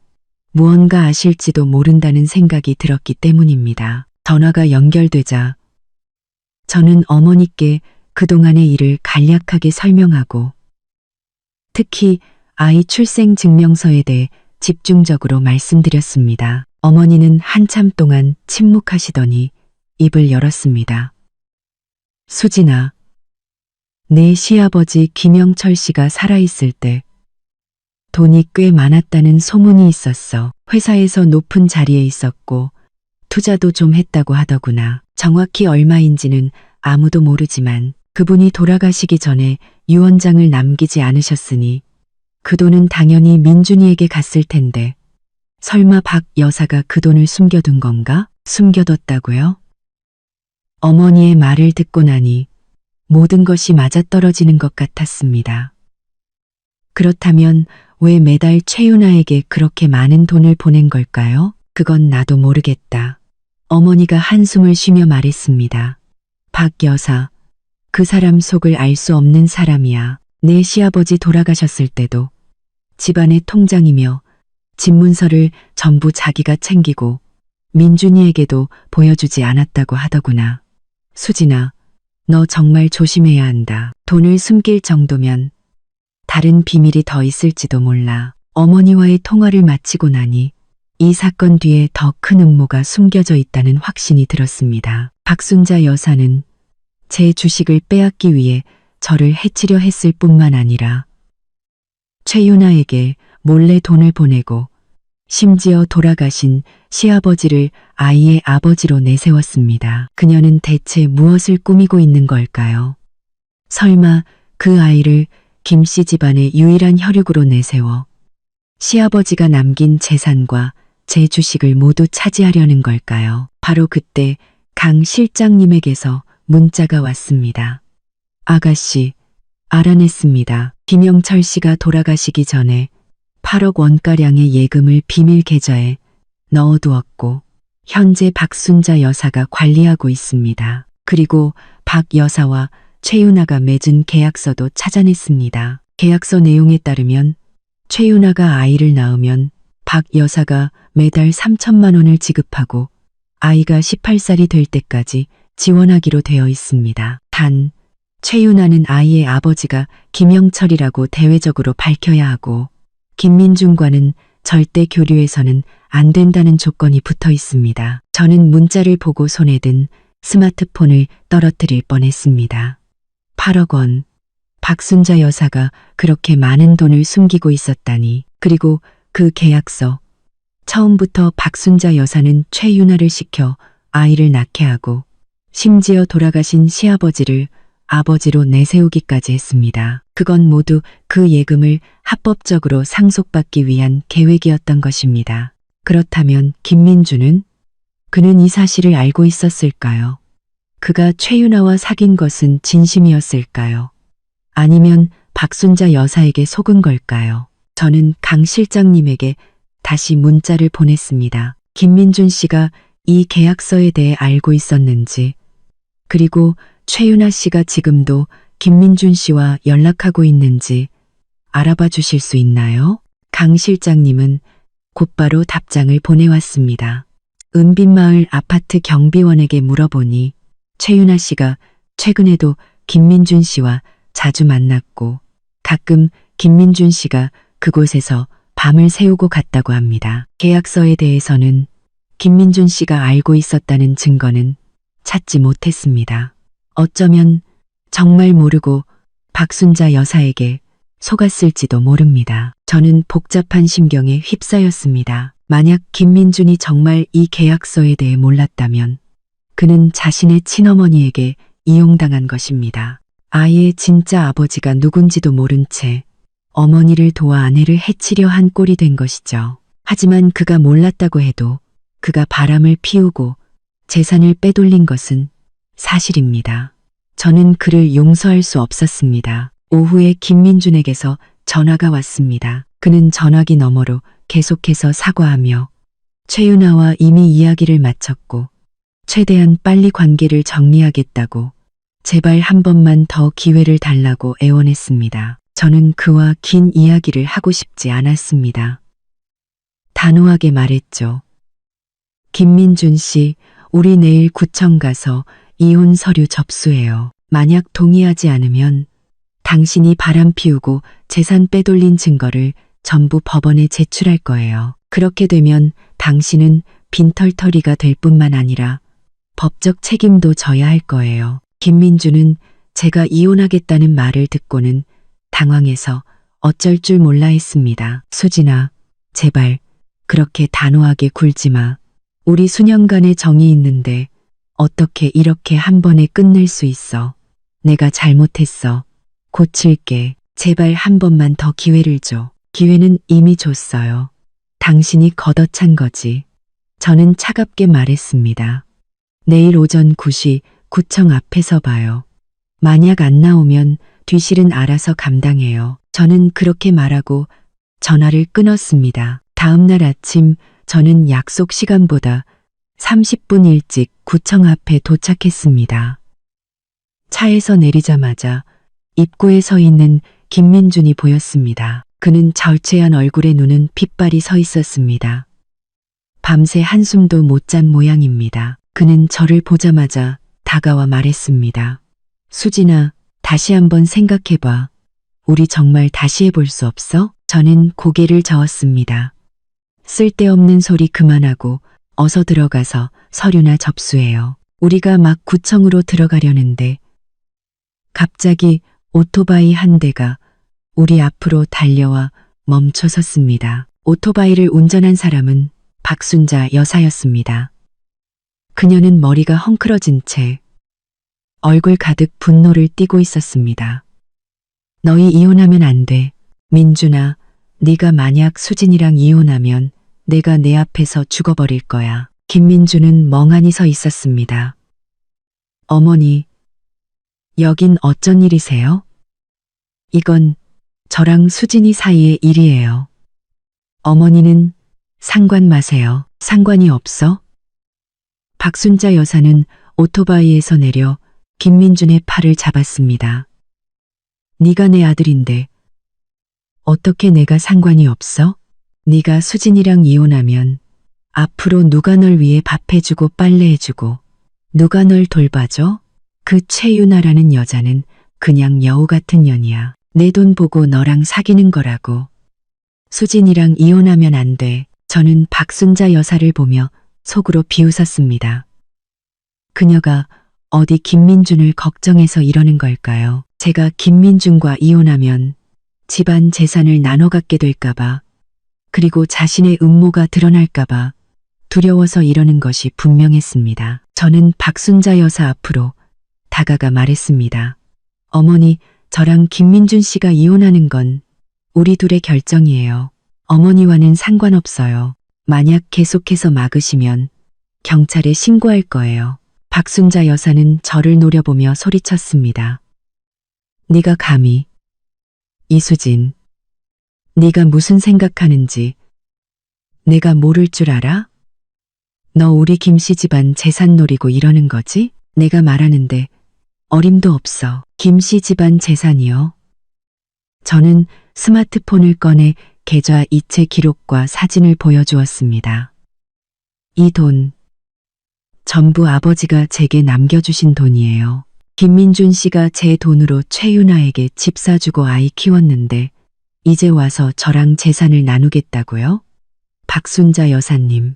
무언가 아실지도 모른다는 생각이 들었기 때문입니다. 전화가 연결되자 저는 어머니께 그동안의 일을 간략하게 설명하고 특히 아이 출생 증명서에 대해 집중적으로 말씀드렸습니다. 어머니는 한참 동안 침묵하시더니 입을 열었습니다. 수진아, 내 시아버지 김영철 씨가 살아있을 때 돈이 꽤 많았다는 소문이 있었어. 회사에서 높은 자리에 있었고 투자도 좀 했다고 하더구나. 정확히 얼마인지는 아무도 모르지만 그분이 돌아가시기 전에 유언장을 남기지 않으셨으니 그 돈은 당연히 민준이에게 갔을 텐데 설마 박 여사가 그 돈을 숨겨둔 건가? 숨겨뒀다고요? 어머니의 말을 듣고 나니 모든 것이 맞아떨어지는 것 같았습니다. 그렇다면 왜 매달 최윤아에게 그렇게 많은 돈을 보낸 걸까요? 그건 나도 모르겠다. 어머니가 한숨을 쉬며 말했습니다. 박 여사, 그 사람 속을 알 수 없는 사람이야. 내 시아버지 돌아가셨을 때도 집안의 통장이며 집문서를 전부 자기가 챙기고 민준이에게도 보여주지 않았다고 하더구나. 수진아, 너 정말 조심해야 한다. 돈을 숨길 정도면 다른 비밀이 더 있을지도 몰라. 어머니와의 통화를 마치고 나니 이 사건 뒤에 더 큰 음모가 숨겨져 있다는 확신이 들었습니다. 박순자 여사는 제 주식을 빼앗기 위해 저를 해치려 했을 뿐만 아니라 최윤아에게 몰래 돈을 보내고 심지어 돌아가신 시아버지를 아이의 아버지로 내세웠습니다. 그녀는 대체 무엇을 꾸미고 있는 걸까요? 설마 그 아이를 김씨 집안의 유일한 혈육으로 내세워 시아버지가 남긴 재산과 제 주식을 모두 차지하려는 걸까요? 바로 그때 강 실장님에게서 문자가 왔습니다. 아가씨, 알아냈습니다. 김영철 씨가 돌아가시기 전에 8억 원가량의 예금을 비밀 계좌에 넣어두었고 현재 박순자 여사가 관리하고 있습니다. 그리고 박 여사와 최윤아가 맺은 계약서도 찾아냈습니다. 계약서 내용에 따르면 최윤아가 아이를 낳으면 박 여사가 매달 3천만 원을 지급하고 아이가 18살이 될 때까지 지원하기로 되어 있습니다. 단, 최윤아는 아이의 아버지가 김영철이라고 대외적으로 밝혀야 하고 김민준과는 절대 교류해서는 안 된다는 조건이 붙어 있습니다. 저는 문자를 보고 손에 든 스마트폰을 떨어뜨릴 뻔했습니다. 8억 원. 박순자 여사가 그렇게 많은 돈을 숨기고 있었다니. 그리고 그 계약서. 처음부터 박순자 여사는 최윤아를 시켜 아이를 낳게 하고 심지어 돌아가신 시아버지를 아버지로 내세우기까지 했습니다. 그건 모두 그 예금을 합법적으로 상속받기 위한 계획이었던 것입니다. 그렇다면 김민주는? 그는 이 사실을 알고 있었을까요? 그가 최윤아와 사귄 것은 진심이었을까요? 아니면 박순자 여사에게 속은 걸까요? 저는 강 실장님에게 다시 문자를 보냈습니다. 김민준 씨가 이 계약서에 대해 알고 있었는지, 그리고 최윤아 씨가 지금도 김민준 씨와 연락하고 있는지 알아봐 주실 수 있나요? 강 실장님은 곧바로 답장을 보내왔습니다. 은빛마을 아파트 경비원에게 물어보니 최윤아 씨가 최근에도 김민준 씨와 자주 만났고 가끔 김민준 씨가 그곳에서 밤을 새우고 갔다고 합니다. 계약서에 대해서는 김민준 씨가 알고 있었다는 증거는 찾지 못했습니다. 어쩌면 정말 모르고 박순자 여사에게 속았을지도 모릅니다. 저는 복잡한 심경에 휩싸였습니다. 만약 김민준이 정말 이 계약서에 대해 몰랐다면 그는 자신의 친어머니에게 이용당한 것입니다. 아이의 진짜 아버지가 누군지도 모른 채 어머니를 도와 아내를 해치려 한 꼴이 된 것이죠. 하지만 그가 몰랐다고 해도 그가 바람을 피우고 재산을 빼돌린 것은 사실입니다. 저는 그를 용서할 수 없었습니다. 오후에 김민준에게서 전화가 왔습니다. 그는 전화기 너머로 계속해서 사과하며 최윤아와 이미 이야기를 마쳤고 최대한 빨리 관계를 정리하겠다고 제발 한 번만 더 기회를 달라고 애원했습니다. 저는 그와 긴 이야기를 하고 싶지 않았습니다. 단호하게 말했죠. 김민준 씨, 우리 내일 구청 가서 이혼 서류 접수해요. 만약 동의하지 않으면 당신이 바람 피우고 재산 빼돌린 증거를 전부 법원에 제출할 거예요. 그렇게 되면 당신은 빈털터리가 될 뿐만 아니라 법적 책임도 져야 할 거예요. 김민주는 제가 이혼하겠다는 말을 듣고는 당황해서 어쩔 줄 몰라 했습니다. 수진아, 제발 그렇게 단호하게 굴지 마. 우리 수년간의 정이 있는데 어떻게 이렇게 한 번에 끝낼 수 있어. 내가 잘못했어. 고칠게. 제발 한 번만 더 기회를 줘. 기회는 이미 줬어요. 당신이 걷어찬 거지. 저는 차갑게 말했습니다. 내일 오전 9시 구청 앞에서 봐요. 만약 안 나오면 뒤실은 알아서 감당해요. 저는 그렇게 말하고 전화를 끊었습니다. 다음 날 아침 저는 약속 시간보다 30분 일찍 구청 앞에 도착했습니다. 차에서 내리자마자 입구에 서 있는 김민준이 보였습니다. 그는 절제한 얼굴에 눈은 핏발이 서 있었습니다. 밤새 한숨도 못 잔 모양입니다. 그는 저를 보자마자 다가와 말했습니다. 수진아, 다시 한번 생각해봐. 우리 정말 다시 해볼 수 없어? 저는 고개를 저었습니다. 쓸데없는 소리 그만하고 어서 들어가서 서류나 접수해요. 우리가 막 구청으로 들어가려는데 갑자기 오토바이 한 대가 우리 앞으로 달려와 멈춰 섰습니다. 오토바이를 운전한 사람은 박순자 여사였습니다. 그녀는 머리가 헝클어진 채 얼굴 가득 분노를 띠고 있었습니다. 너희 이혼하면 안 돼. 민준아, 네가 만약 수진이랑 이혼하면 내가 내 앞에서 죽어버릴 거야. 김민주는 멍하니 서 있었습니다. 어머니, 여긴 어쩐 일이세요? 이건 저랑 수진이 사이의 일이에요. 어머니는 상관 마세요. 상관이 없어? 박순자 여사는 오토바이에서 내려 김민준의 팔을 잡았습니다. 네가 내 아들인데 어떻게 내가 상관이 없어? 네가 수진이랑 이혼하면 앞으로 누가 널 위해 밥해주고 빨래해주고 누가 널 돌봐줘? 그 최윤아라는 여자는 그냥 여우 같은 년이야. 내 돈 보고 너랑 사귀는 거라고. 수진이랑 이혼하면 안 돼. 저는 박순자 여사를 보며 속으로 비웃었습니다. 그녀가 어디 김민준을 걱정해서 이러는 걸까요? 제가 김민준과 이혼하면 집안 재산을 나눠 갖게 될까봐, 그리고 자신의 음모가 드러날까봐 두려워서 이러는 것이 분명했습니다. 저는 박순자 여사 앞으로 다가가 말했습니다. 어머니, 저랑 김민준 씨가 이혼하는 건 우리 둘의 결정이에요. 어머니와는 상관없어요. 만약 계속해서 막으시면 경찰에 신고할 거예요. 박순자 여사는 저를 노려보며 소리쳤습니다. 네가 감히. 이수진, 네가 무슨 생각하는지 내가 모를 줄 알아? 너 우리 김씨 집안 재산 노리고 이러는 거지? 내가 말하는데 어림도 없어. 김씨 집안 재산이요? 저는 스마트폰을 꺼내 계좌 이체 기록과 사진을 보여주었습니다. 이 돈 전부 아버지가 제게 남겨주신 돈이에요. 김민준 씨가 제 돈으로 최윤아에게 집 사주고 아이 키웠는데 이제 와서 저랑 재산을 나누겠다고요? 박순자 여사님,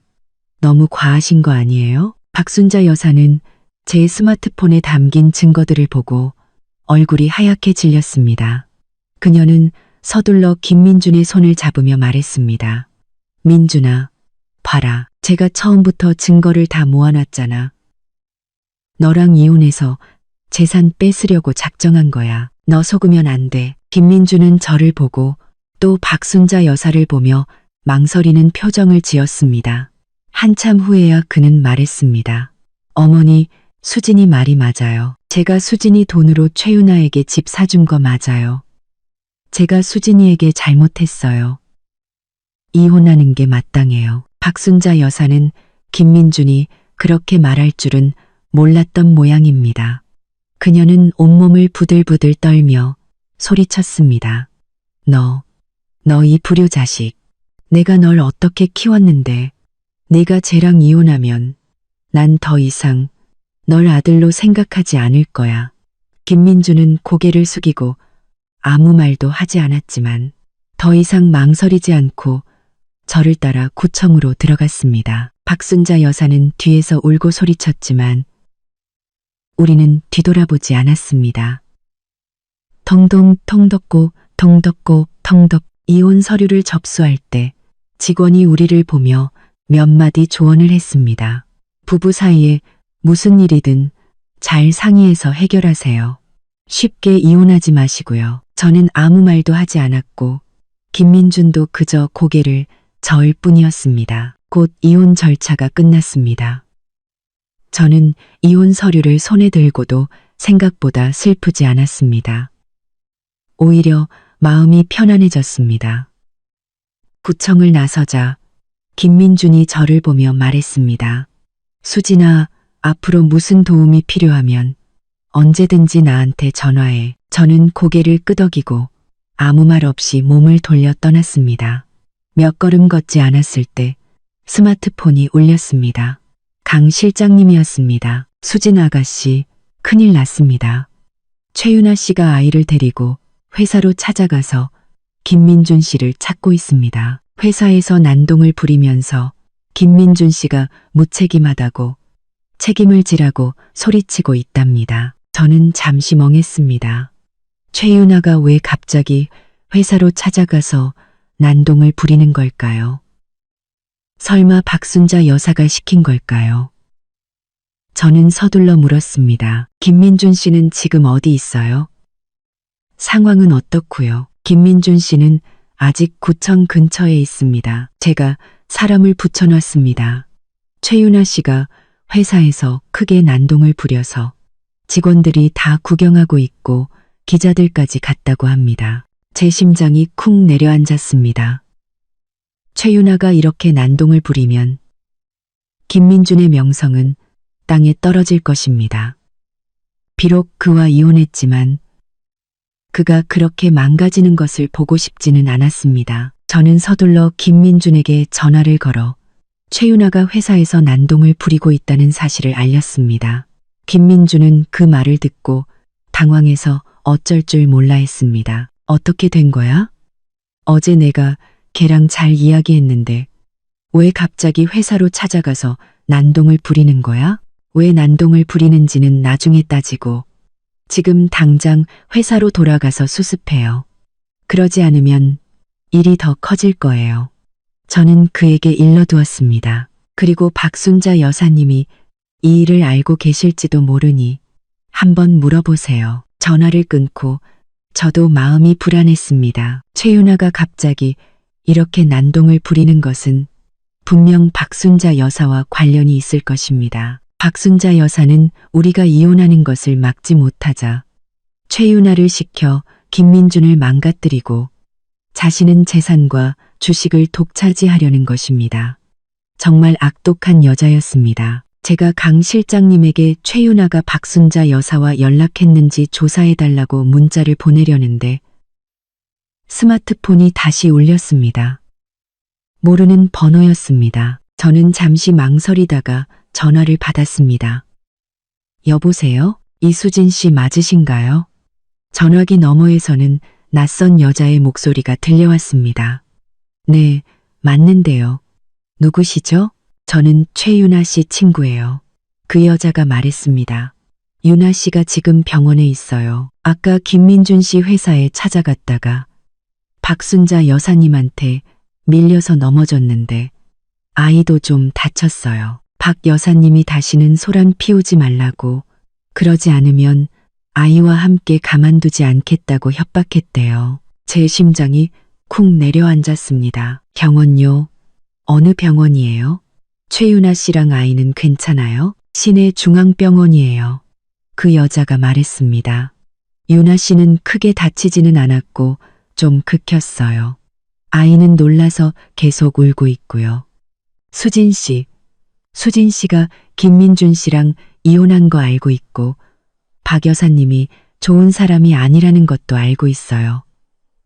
너무 과하신 거 아니에요? 박순자 여사는 제 스마트폰에 담긴 증거들을 보고 얼굴이 하얗게 질렸습니다. 그녀는 서둘러 김민준의 손을 잡으며 말했습니다. 민준아, 봐라. 제가 처음부터 증거를 다 모아놨잖아. 너랑 이혼해서 재산 뺏으려고 작정한 거야. 너 속으면 안 돼. 김민준은 저를 보고 또 박순자 여사를 보며 망설이는 표정을 지었습니다. 한참 후에야 그는 말했습니다. 어머니, 수진이 말이 맞아요. 제가 수진이 돈으로 최윤아에게 집 사준 거 맞아요. 제가 수진이에게 잘못했어요. 이혼하는 게 마땅해요. 박순자 여사는 김민준이 그렇게 말할 줄은 몰랐던 모양입니다. 그녀는 온몸을 부들부들 떨며 소리쳤습니다. 너 이 불효 자식. 내가 널 어떻게 키웠는데 네가 쟤랑 이혼하면 난 더 이상 널 아들로 생각하지 않을 거야. 김민주는 고개를 숙이고 아무 말도 하지 않았지만 더 이상 망설이지 않고 저를 따라 구청으로 들어갔습니다. 박순자 여사는 뒤에서 울고 소리쳤지만 우리는 뒤돌아보지 않았습니다. 덩덩 텅덕고 덩덕고 텅덕 이혼 서류를 접수할 때 직원이 우리를 보며 몇 마디 조언을 했습니다. 부부 사이에 무슨 일이든 잘 상의해서 해결하세요. 쉽게 이혼하지 마시고요. 저는 아무 말도 하지 않았고 김민준도 그저 고개를 저을 뿐이었습니다. 곧 이혼 절차가 끝났습니다. 저는 이혼 서류를 손에 들고도 생각보다 슬프지 않았습니다. 오히려 마음이 편안해졌습니다. 구청을 나서자 김민준이 저를 보며 말했습니다. 수진아, 앞으로 무슨 도움이 필요하면 언제든지 나한테 전화해. 저는 고개를 끄덕이고 아무 말 없이 몸을 돌려 떠났습니다. 몇 걸음 걷지 않았을 때 스마트폰이 울렸습니다. 강 실장님이었습니다. 수진 아가씨, 큰일 났습니다. 최윤아 씨가 아이를 데리고 회사로 찾아가서 김민준 씨를 찾고 있습니다. 회사에서 난동을 부리면서 김민준 씨가 무책임하다고 책임을 지라고 소리치고 있답니다. 저는 잠시 멍했습니다. 최윤아가 왜 갑자기 회사로 찾아가서 난동을 부리는 걸까요? 설마 박순자 여사가 시킨 걸까요? 저는 서둘러 물었습니다. 김민준 씨는 지금 어디 있어요? 상황은 어떻고요? 김민준 씨는 아직 구청 근처에 있습니다. 제가 사람을 붙여놨습니다. 최윤아 씨가 회사에서 크게 난동을 부려서 직원들이 다 구경하고 있고 기자들까지 갔다고 합니다. 제 심장이 쿵 내려앉았습니다. 최윤아가 이렇게 난동을 부리면 김민준의 명성은 땅에 떨어질 것입니다. 비록 그와 이혼했지만 그가 그렇게 망가지는 것을 보고 싶지는 않았습니다. 저는 서둘러 김민준에게 전화를 걸어 최윤아가 회사에서 난동을 부리고 있다는 사실을 알렸습니다. 김민준은 그 말을 듣고 당황해서 어쩔 줄 몰라 했습니다. 어떻게 된 거야? 어제 내가 걔랑 잘 이야기했는데 왜 갑자기 회사로 찾아가서 난동을 부리는 거야? 왜 난동을 부리는지는 나중에 따지고 지금 당장 회사로 돌아가서 수습해요. 그러지 않으면 일이 더 커질 거예요. 저는 그에게 일러두었습니다. 그리고 박순자 여사님이 이 일을 알고 계실지도 모르니 한번 물어보세요. 전화를 끊고 저도 마음이 불안했습니다. 최윤아가 갑자기 이렇게 난동을 부리는 것은 분명 박순자 여사와 관련이 있을 것입니다. 박순자 여사는 우리가 이혼하는 것을 막지 못하자 최윤아를 시켜 김민준을 망가뜨리고 자신은 재산과 주식을 독차지하려는 것입니다. 정말 악독한 여자였습니다. 제가 강 실장님에게 최윤아가 박순자 여사와 연락했는지 조사해달라고 문자를 보내려는데 스마트폰이 다시 울렸습니다. 모르는 번호였습니다. 저는 잠시 망설이다가 전화를 받았습니다. 여보세요? 이수진 씨 맞으신가요? 전화기 너머에서는 낯선 여자의 목소리가 들려왔습니다. 네, 맞는데요. 누구시죠? 저는 최윤아 씨 친구예요. 그 여자가 말했습니다. 윤아 씨가 지금 병원에 있어요. 아까 김민준 씨 회사에 찾아갔다가 박순자 여사님한테 밀려서 넘어졌는데 아이도 좀 다쳤어요. 박 여사님이 다시는 소란 피우지 말라고, 그러지 않으면 아이와 함께 가만두지 않겠다고 협박했대요. 제 심장이 쿵 내려앉았습니다. 병원요? 어느 병원이에요? 최윤아 씨랑 아이는 괜찮아요? 시내 중앙병원이에요. 그 여자가 말했습니다. 유나 씨는 크게 다치지는 않았고 좀 긁혔어요. 아이는 놀라서 계속 울고 있고요. 수진 씨가 김민준 씨랑 이혼한 거 알고 있고 박 여사님이 좋은 사람이 아니라는 것도 알고 있어요.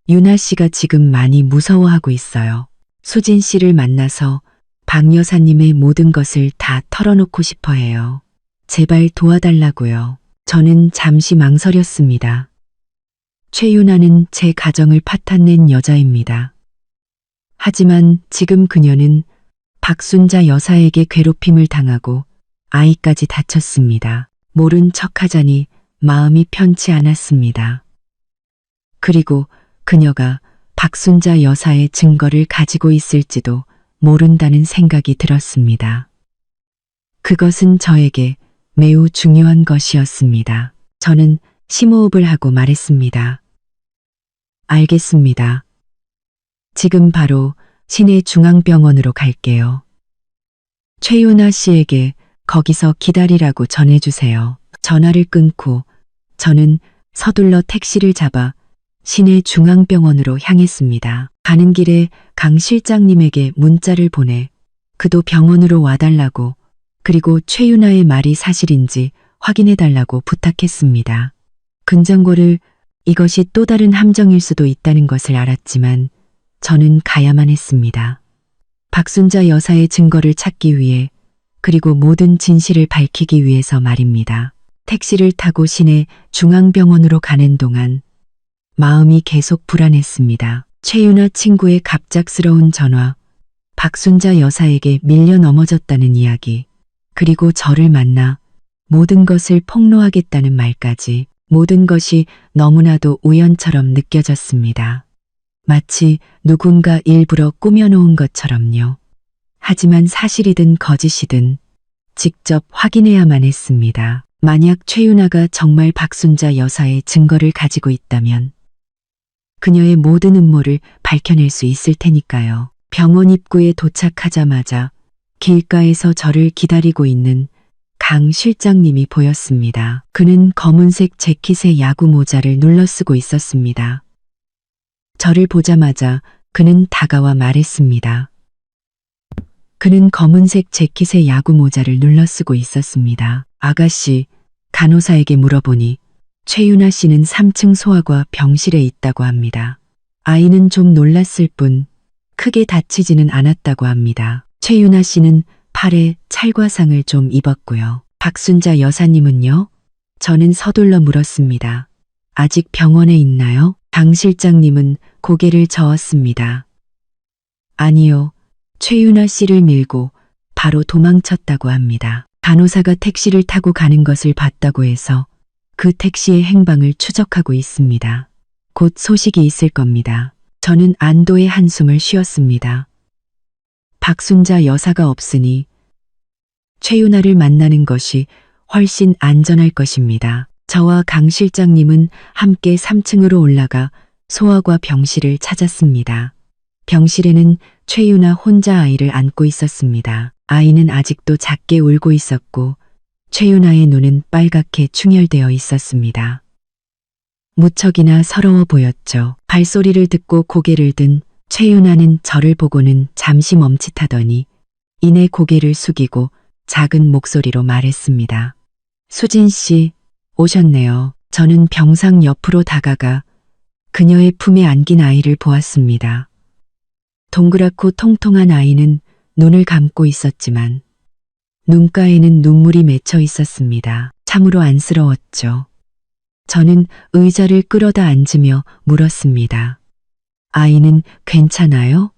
유나 씨가 지금 많이 무서워하고 있어요. 수진 씨를 만나서 박 여사님의 모든 것을 다 털어놓고 싶어 해요. 제발 도와달라고요. 저는 잠시 망설였습니다. 최윤아는 제 가정을 파탄낸 여자입니다. 하지만 지금 그녀는 박순자 여사에게 괴롭힘을 당하고 아이까지 다쳤습니다. 모른 척하자니 마음이 편치 않았습니다. 그리고 그녀가 박순자 여사의 증거를 가지고 있을지도 모른다는 생각이 들었습니다. 그것은 저에게 매우 중요한 것이었습니다. 저는 심호흡을 하고 말했습니다. 알겠습니다. 지금 바로 시내 중앙병원으로 갈게요. 최윤아 씨에게 거기서 기다리라고 전해주세요. 전화를 끊고 저는 서둘러 택시를 잡아 시내 중앙병원으로 향했습니다. 가는 길에 강 실장님에게 문자를 보내 그도 병원으로 와달라고 그리고 최윤아의 말이 사실인지 확인해달라고 부탁했습니다. 근전고를 이것이 또 다른 함정일 수도 있다는 것을 알았지만 저는 가야만 했습니다. 박순자 여사의 증거를 찾기 위해 그리고 모든 진실을 밝히기 위해서 말입니다. 택시를 타고 시내 중앙병원으로 가는 동안 마음이 계속 불안했습니다. 최윤아 친구의 갑작스러운 전화, 박순자 여사에게 밀려 넘어졌다는 이야기, 그리고 저를 만나 모든 것을 폭로하겠다는 말까지 모든 것이 너무나도 우연처럼 느껴졌습니다. 마치 누군가 일부러 꾸며놓은 것처럼요. 하지만 사실이든 거짓이든 직접 확인해야만 했습니다. 만약 최윤아가 정말 박순자 여사의 증거를 가지고 있다면 그녀의 모든 음모를 밝혀낼 수 있을 테니까요. 병원 입구에 도착하자마자 길가에서 저를 기다리고 있는 강 실장님이 보였습니다. 그는 검은색 재킷에 야구 모자를 눌러쓰고 있었습니다. 저를 보자마자 그는 다가와 말했습니다. 그는 검은색 재킷에 야구 모자를 눌러쓰고 있었습니다. 아가씨, 간호사에게 물어보니 최윤아 씨는 3층 소아과 병실에 있다고 합니다. 아이는 좀 놀랐을 뿐 크게 다치지는 않았다고 합니다. 최윤아 씨는 팔에 찰과상을 좀 입었고요. 박순자 여사님은요? 저는 서둘러 물었습니다. 아직 병원에 있나요? 강 실장님은 고개를 저었습니다. 아니요. 최윤아 씨를 밀고 바로 도망쳤다고 합니다. 간호사가 택시를 타고 가는 것을 봤다고 해서 그 택시의 행방을 추적하고 있습니다. 곧 소식이 있을 겁니다. 저는 안도의 한숨을 쉬었습니다. 박순자 여사가 없으니 최윤아를 만나는 것이 훨씬 안전할 것입니다. 저와 강 실장님은 함께 3층으로 올라가 소아과 병실을 찾았습니다. 병실에는 최윤아 혼자 아이를 안고 있었습니다. 아이는 아직도 작게 울고 있었고 최윤아의 눈은 빨갛게 충혈되어 있었습니다. 무척이나 서러워 보였죠. 발소리를 듣고 고개를 든 최윤아는 저를 보고는 잠시 멈칫하더니 이내 고개를 숙이고 작은 목소리로 말했습니다. 수진 씨, 오셨네요. 저는 병상 옆으로 다가가 그녀의 품에 안긴 아이를 보았습니다. 동그랗고 통통한 아이는 눈을 감고 있었지만 눈가에는 눈물이 맺혀 있었습니다. 참으로 안쓰러웠죠. 저는 의자를 끌어다 앉으며 물었습니다. 아이는 괜찮아요?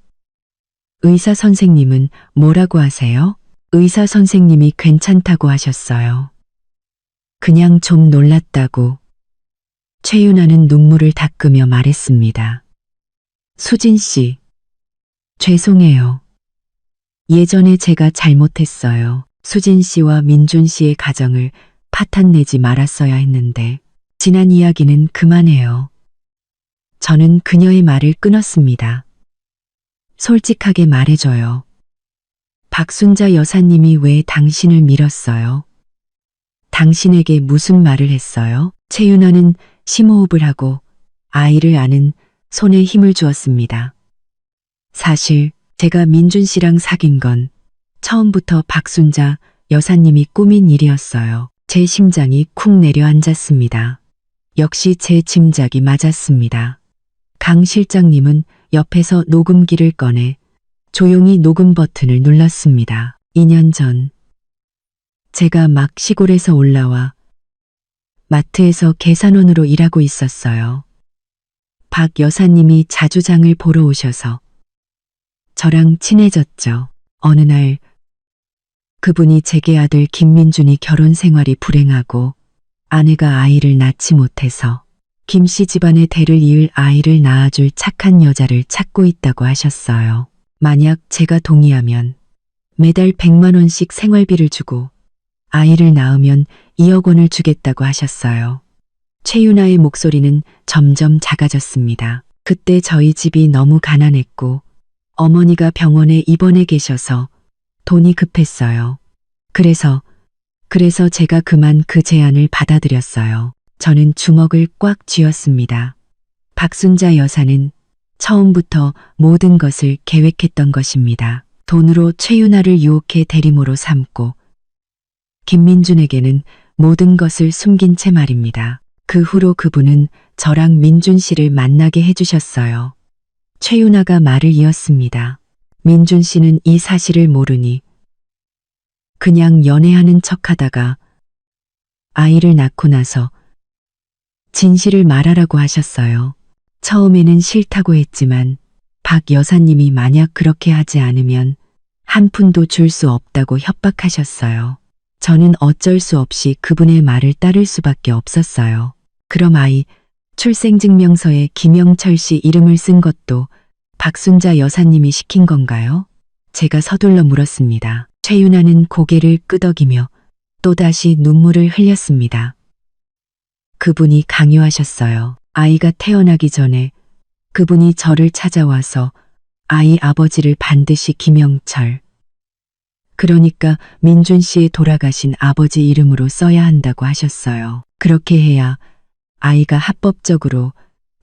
의사 선생님은 뭐라고 하세요? 의사 선생님이 괜찮다고 하셨어요. 그냥 좀 놀랐다고. 최윤아는 눈물을 닦으며 말했습니다. 수진 씨, 죄송해요. 예전에 제가 잘못했어요. 수진 씨와 민준 씨의 가정을 파탄내지 말았어야 했는데 지난 이야기는 그만해요. 저는 그녀의 말을 끊었습니다. 솔직하게 말해줘요. 박순자 여사님이 왜 당신을 밀었어요? 당신에게 무슨 말을 했어요? 최윤아는 심호흡을 하고 아이를 안은 손에 힘을 주었습니다. 사실 제가 민준 씨랑 사귄 건 처음부터 박순자 여사님이 꾸민 일이었어요. 제 심장이 쿵 내려앉았습니다. 역시 제 짐작이 맞았습니다. 강 실장님은 옆에서 녹음기를 꺼내 조용히 녹음 버튼을 눌렀습니다. 2년 전 제가 막 시골에서 올라와 마트에서 계산원으로 일하고 있었어요. 박 여사님이 자주 장을 보러 오셔서 저랑 친해졌죠. 어느 날 그분이 제게 아들 김민준이 결혼 생활이 불행하고 아내가 아이를 낳지 못해서 김 씨 집안의 대를 이을 아이를 낳아줄 착한 여자를 찾고 있다고 하셨어요. 만약 제가 동의하면 매달 100만 원씩 생활비를 주고 아이를 낳으면 2억 원을 주겠다고 하셨어요. 최윤아의 목소리는 점점 작아졌습니다. 그때 저희 집이 너무 가난했고 어머니가 병원에 입원해 계셔서 돈이 급했어요. 그래서 제가 그만 그 제안을 받아들였어요. 저는 주먹을 꽉 쥐었습니다. 박순자 여사는 처음부터 모든 것을 계획했던 것입니다. 돈으로 최윤아를 유혹해 대리모로 삼고 김민준에게는 모든 것을 숨긴 채 말입니다. 그 후로 그분은 저랑 민준 씨를 만나게 해주셨어요. 최윤아가 말을 이었습니다. 민준 씨는 이 사실을 모르니 그냥 연애하는 척하다가 아이를 낳고 나서 진실을 말하라고 하셨어요. 처음에는 싫다고 했지만 박 여사님이 만약 그렇게 하지 않으면 한 푼도 줄 수 없다고 협박하셨어요. 저는 어쩔 수 없이 그분의 말을 따를 수밖에 없었어요. 그럼 아이 출생증명서에 김영철 씨 이름을 쓴 것도 박순자 여사님이 시킨 건가요? 제가 서둘러 물었습니다. 최윤아는 고개를 끄덕이며 또다시 눈물을 흘렸습니다. 그분이 강요하셨어요. 아이가 태어나기 전에 그분이 저를 찾아와서 아이 아버지를 반드시 김영철, 그러니까 민준 씨의 돌아가신 아버지 이름으로 써야 한다고 하셨어요. 그렇게 해야 아이가 합법적으로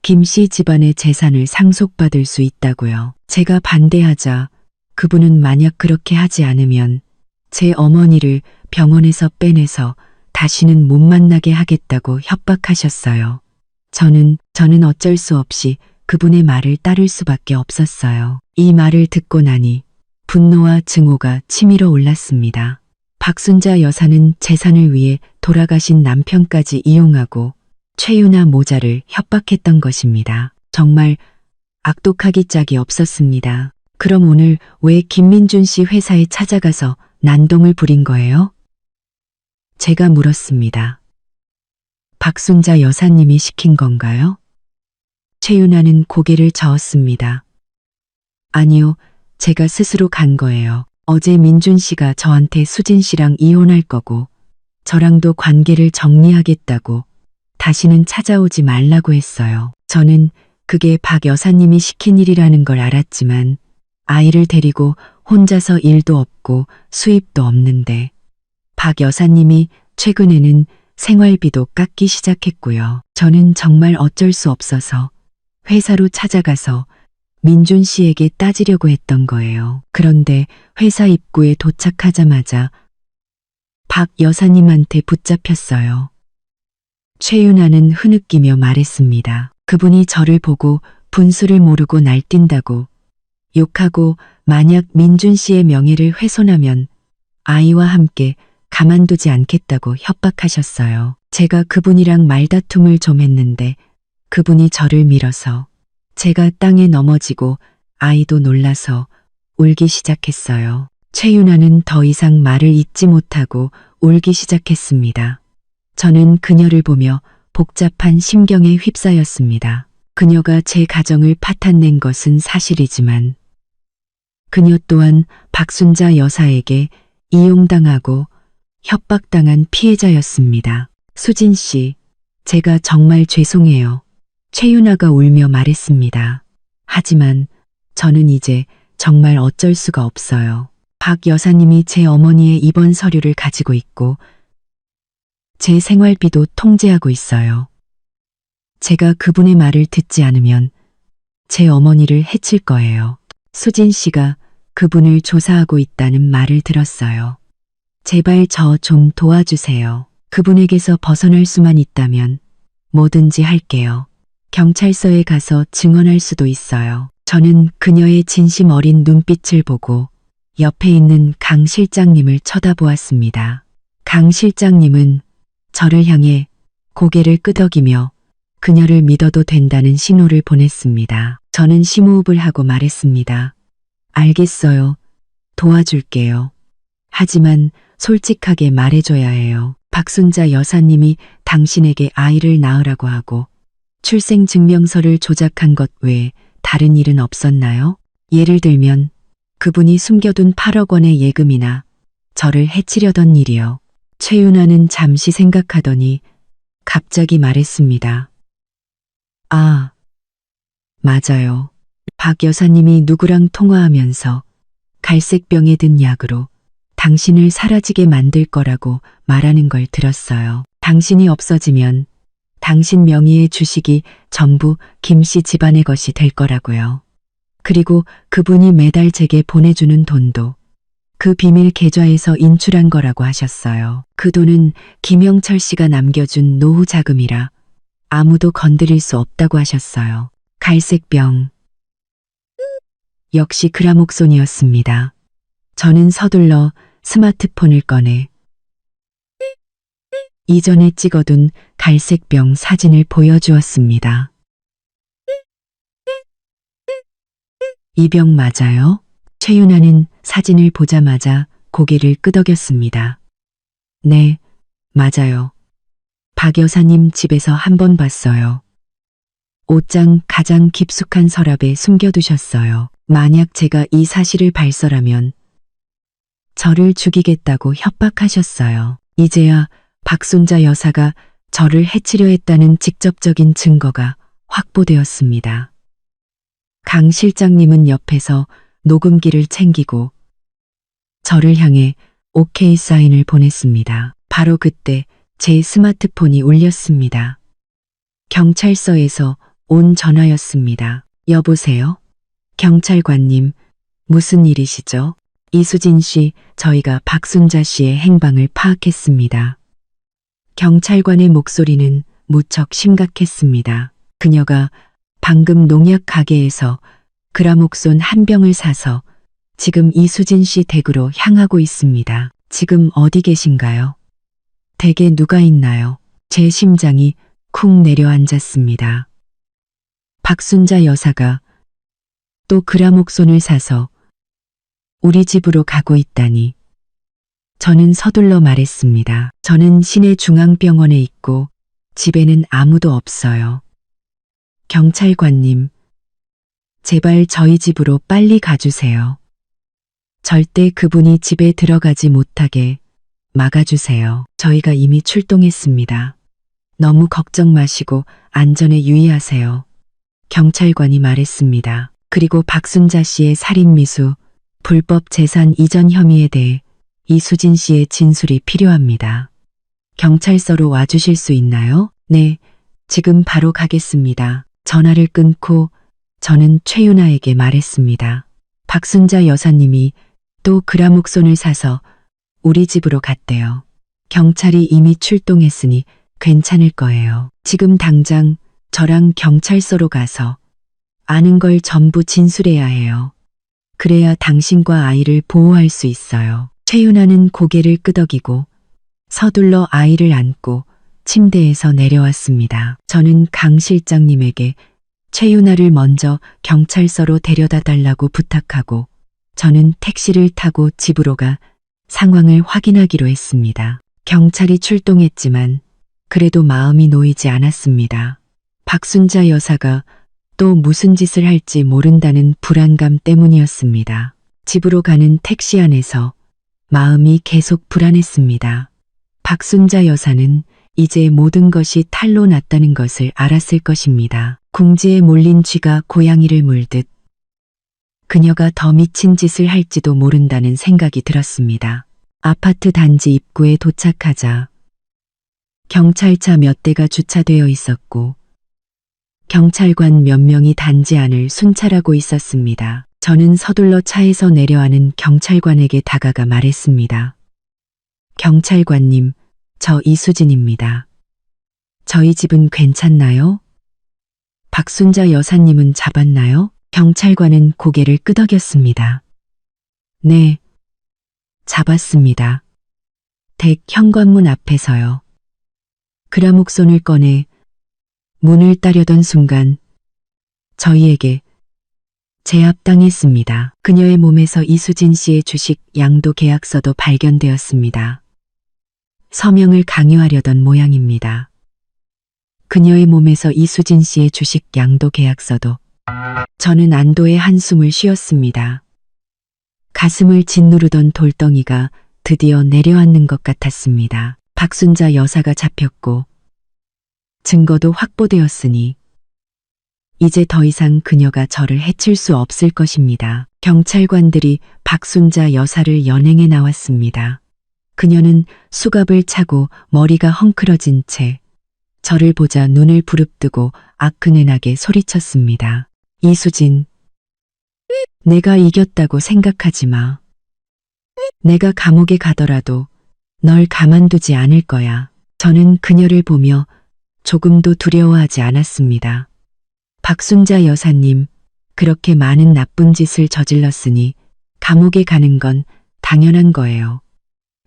김 씨 집안의 재산을 상속받을 수 있다고요. 제가 반대하자 그분은 만약 그렇게 하지 않으면 제 어머니를 병원에서 빼내서 다시는 못 만나게 하겠다고 협박하셨어요. 저는 어쩔 수 없이 그분의 말을 따를 수밖에 없었어요. 이 말을 듣고 나니 분노와 증오가 치밀어 올랐습니다. 박순자 여사는 재산을 위해 돌아가신 남편까지 이용하고 최윤아 모자를 협박했던 것입니다. 정말 악독하기 짝이 없었습니다. 그럼 오늘 왜 김민준 씨 회사에 찾아가서 난동을 부린 거예요? 제가 물었습니다. 박순자 여사님이 시킨 건가요? 최윤아는 고개를 저었습니다. 아니요, 제가 스스로 간 거예요. 어제 민준 씨가 저한테 수진 씨랑 이혼할 거고 저랑도 관계를 정리하겠다고 다시는 찾아오지 말라고 했어요. 저는 그게 박 여사님이 시킨 일이라는 걸 알았지만 아이를 데리고 혼자서 일도 없고 수입도 없는데 박 여사님이 최근에는 생활비도 깎기 시작했고요. 저는 정말 어쩔 수 없어서 회사로 찾아가서 민준 씨에게 따지려고 했던 거예요. 그런데 회사 입구에 도착하자마자 박 여사님한테 붙잡혔어요. 최윤아는 흐느끼며 말했습니다. 그분이 저를 보고 분수를 모르고 날뛴다고 욕하고 만약 민준 씨의 명예를 훼손하면 아이와 함께 가만두지 않겠다고 협박하셨어요. 제가 그분이랑 말다툼을 좀 했는데 그분이 저를 밀어서 제가 땅에 넘어지고 아이도 놀라서 울기 시작했어요. 최윤아는 더 이상 말을 잇지 못하고 울기 시작했습니다. 저는 그녀를 보며 복잡한 심경에 휩싸였습니다. 그녀가 제 가정을 파탄낸 것은 사실이지만 그녀 또한 박순자 여사에게 이용당하고 협박당한 피해자였습니다. 수진 씨, 제가 정말 죄송해요. 최윤아가 울며 말했습니다. 하지만 저는 이제 정말 어쩔 수가 없어요. 박 여사님이 제 어머니의 입원 서류를 가지고 있고 제 생활비도 통제하고 있어요. 제가 그분의 말을 듣지 않으면 제 어머니를 해칠 거예요. 수진 씨가 그분을 조사하고 있다는 말을 들었어요. 제발 저 좀 도와주세요. 그분에게서 벗어날 수만 있다면 뭐든지 할게요. 경찰서에 가서 증언할 수도 있어요. 저는 그녀의 진심 어린 눈빛을 보고 옆에 있는 강 실장님을 쳐다보았습니다. 강 실장님은 저를 향해 고개를 끄덕이며 그녀를 믿어도 된다는 신호를 보냈습니다. 저는 심호흡을 하고 말했습니다. 알겠어요. 도와줄게요. 하지만 솔직하게 말해줘야 해요. 박순자 여사님이 당신에게 아이를 낳으라고 하고 출생증명서를 조작한 것 외에 다른 일은 없었나요? 예를 들면 그분이 숨겨둔 8억 원의 예금이나 저를 해치려던 일이요. 최윤아는 잠시 생각하더니 갑자기 말했습니다. 아, 맞아요. 박 여사님이 누구랑 통화하면서 갈색병에 든 약으로 당신을 사라지게 만들 거라고 말하는 걸 들었어요. 당신이 없어지면 당신 명의의 주식이 전부 김씨 집안의 것이 될 거라고요. 그리고 그분이 매달 제게 보내주는 돈도 그 비밀 계좌에서 인출한 거라고 하셨어요. 그 돈은 김영철 씨가 남겨준 노후 자금이라 아무도 건드릴 수 없다고 하셨어요. 갈색병. 역시 그라목손이었습니다. 저는 서둘러 스마트폰을 꺼내 이전에 찍어둔 갈색병 사진을 보여주었습니다. 이 병 맞아요? 최윤아는 사진을 보자마자 고개를 끄덕였습니다. 네, 맞아요. 박 여사님 집에서 한 번 봤어요. 옷장 가장 깊숙한 서랍에 숨겨두셨어요. 만약 제가 이 사실을 발설하면 저를 죽이겠다고 협박하셨어요. 이제야 박순자 여사가 저를 해치려 했다는 직접적인 증거가 확보되었습니다. 강 실장님은 옆에서 녹음기를 챙기고 저를 향해 오케이 사인을 보냈습니다. 바로 그때 제 스마트폰이 울렸습니다. 경찰서에서 온 전화였습니다. 여보세요? 경찰관님, 무슨 일이시죠? 이수진 씨, 저희가 박순자 씨의 행방을 파악했습니다. 경찰관의 목소리는 무척 심각했습니다. 그녀가 방금 농약 가게에서 그라목손 한 병을 사서 지금 이수진 씨 댁으로 향하고 있습니다. 지금 어디 계신가요? 댁에 누가 있나요? 제 심장이 쿵 내려앉았습니다. 박순자 여사가 또 그라목손을 사서 우리 집으로 가고 있다니. 저는 서둘러 말했습니다. 저는 시내 중앙병원에 있고 집에는 아무도 없어요. 경찰관님, 제발 저희 집으로 빨리 가주세요. 절대 그분이 집에 들어가지 못하게 막아주세요. 저희가 이미 출동했습니다. 너무 걱정 마시고 안전에 유의하세요. 경찰관이 말했습니다. 그리고 박순자 씨의 살인미수, 불법 재산 이전 혐의에 대해 이수진 씨의 진술이 필요합니다. 경찰서로 와주실 수 있나요? 네, 지금 바로 가겠습니다. 전화를 끊고 저는 최윤아에게 말했습니다. 박순자 여사님이 또 그라목손을 사서 우리 집으로 갔대요. 경찰이 이미 출동했으니 괜찮을 거예요. 지금 당장 저랑 경찰서로 가서 아는 걸 전부 진술해야 해요. 그래야 당신과 아이를 보호할 수 있어요. 최윤아는 고개를 끄덕이고 서둘러 아이를 안고 침대에서 내려왔습니다. 저는 강 실장님에게 최윤아를 먼저 경찰서로 데려다 달라고 부탁하고 저는 택시를 타고 집으로 가 상황을 확인하기로 했습니다. 경찰이 출동했지만 그래도 마음이 놓이지 않았습니다. 박순자 여사가 또 무슨 짓을 할지 모른다는 불안감 때문이었습니다. 집으로 가는 택시 안에서 마음이 계속 불안했습니다. 박순자 여사는 이제 모든 것이 탈로 났다는 것을 알았을 것입니다. 궁지에 몰린 쥐가 고양이를 물듯 그녀가 더 미친 짓을 할지도 모른다는 생각이 들었습니다. 아파트 단지 입구에 도착하자 경찰차 몇 대가 주차되어 있었고 경찰관 몇 명이 단지 안을 순찰하고 있었습니다. 저는 서둘러 차에서 내려가는 경찰관에게 다가가 말했습니다. 경찰관님, 저 이수진입니다. 저희 집은 괜찮나요? 박순자 여사님은 잡았나요? 경찰관은 고개를 끄덕였습니다. 네, 잡았습니다. 댁 현관문 앞에서요. 그라목손을 꺼내 문을 따려던 순간 저희에게 제압당했습니다. 그녀의 몸에서 이수진 씨의 주식 양도 계약서도 발견되었습니다. 서명을 강요하려던 모양입니다. 그녀의 몸에서 이수진 씨의 주식 양도 계약서도. 저는 안도의 한숨을 쉬었습니다. 가슴을 짓누르던 돌덩이가 드디어 내려앉는 것 같았습니다. 박순자 여사가 잡혔고 증거도 확보되었으니 이제 더 이상 그녀가 저를 해칠 수 없을 것입니다. 경찰관들이 박순자 여사를 연행해 나왔습니다. 그녀는 수갑을 차고 머리가 헝클어진 채 저를 보자 눈을 부릅뜨고 아크네나게 소리쳤습니다. 이수진, 내가 이겼다고 생각하지 마. 내가 감옥에 가더라도 널 가만두지 않을 거야. 저는 그녀를 보며 조금도 두려워하지 않았습니다. 박순자 여사님, 그렇게 많은 나쁜 짓을 저질렀으니 감옥에 가는 건 당연한 거예요.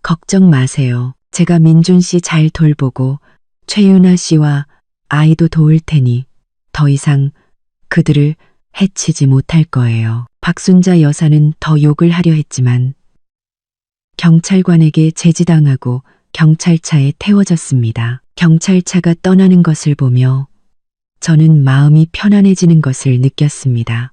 걱정 마세요. 제가 민준 씨 잘 돌보고 최윤아 씨와 아이도 도울 테니 더 이상 그들을 해치지 못할 거예요. 박순자 여사는 더 욕을 하려 했지만 경찰관에게 제지당하고 경찰차에 태워졌습니다. 경찰차가 떠나는 것을 보며 저는 마음이 편안해지는 것을 느꼈습니다.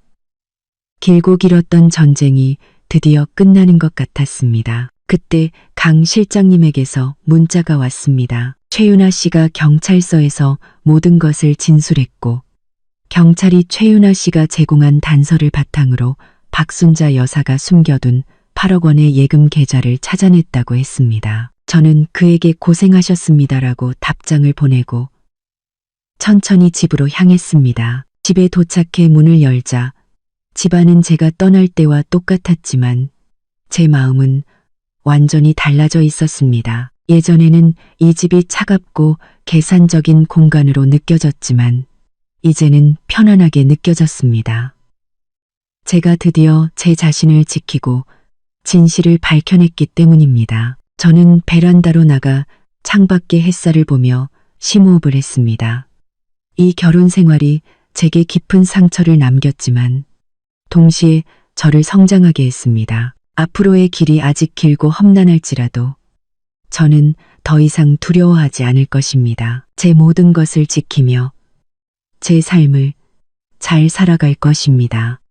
길고 길었던 전쟁이 드디어 끝나는 것 같았습니다. 그때 강 실장님에게서 문자가 왔습니다. 최윤아 씨가 경찰서에서 모든 것을 진술했고 경찰이 최윤아 씨가 제공한 단서를 바탕으로 박순자 여사가 숨겨둔 8억 원의 예금 계좌를 찾아냈다고 했습니다. 저는 그에게 고생하셨습니다라고 답장을 보내고 천천히 집으로 향했습니다. 집에 도착해 문을 열자 집안은 제가 떠날 때와 똑같았지만 제 마음은 완전히 달라져 있었습니다. 예전에는 이 집이 차갑고 계산적인 공간으로 느껴졌지만 이제는 편안하게 느껴졌습니다. 제가 드디어 제 자신을 지키고 진실을 밝혀냈기 때문입니다. 저는 베란다로 나가 창밖의 햇살을 보며 심호흡을 했습니다. 이 결혼 생활이 제게 깊은 상처를 남겼지만 동시에 저를 성장하게 했습니다. 앞으로의 길이 아직 길고 험난할지라도 저는 더 이상 두려워하지 않을 것입니다. 제 모든 것을 지키며 제 삶을 잘 살아갈 것입니다.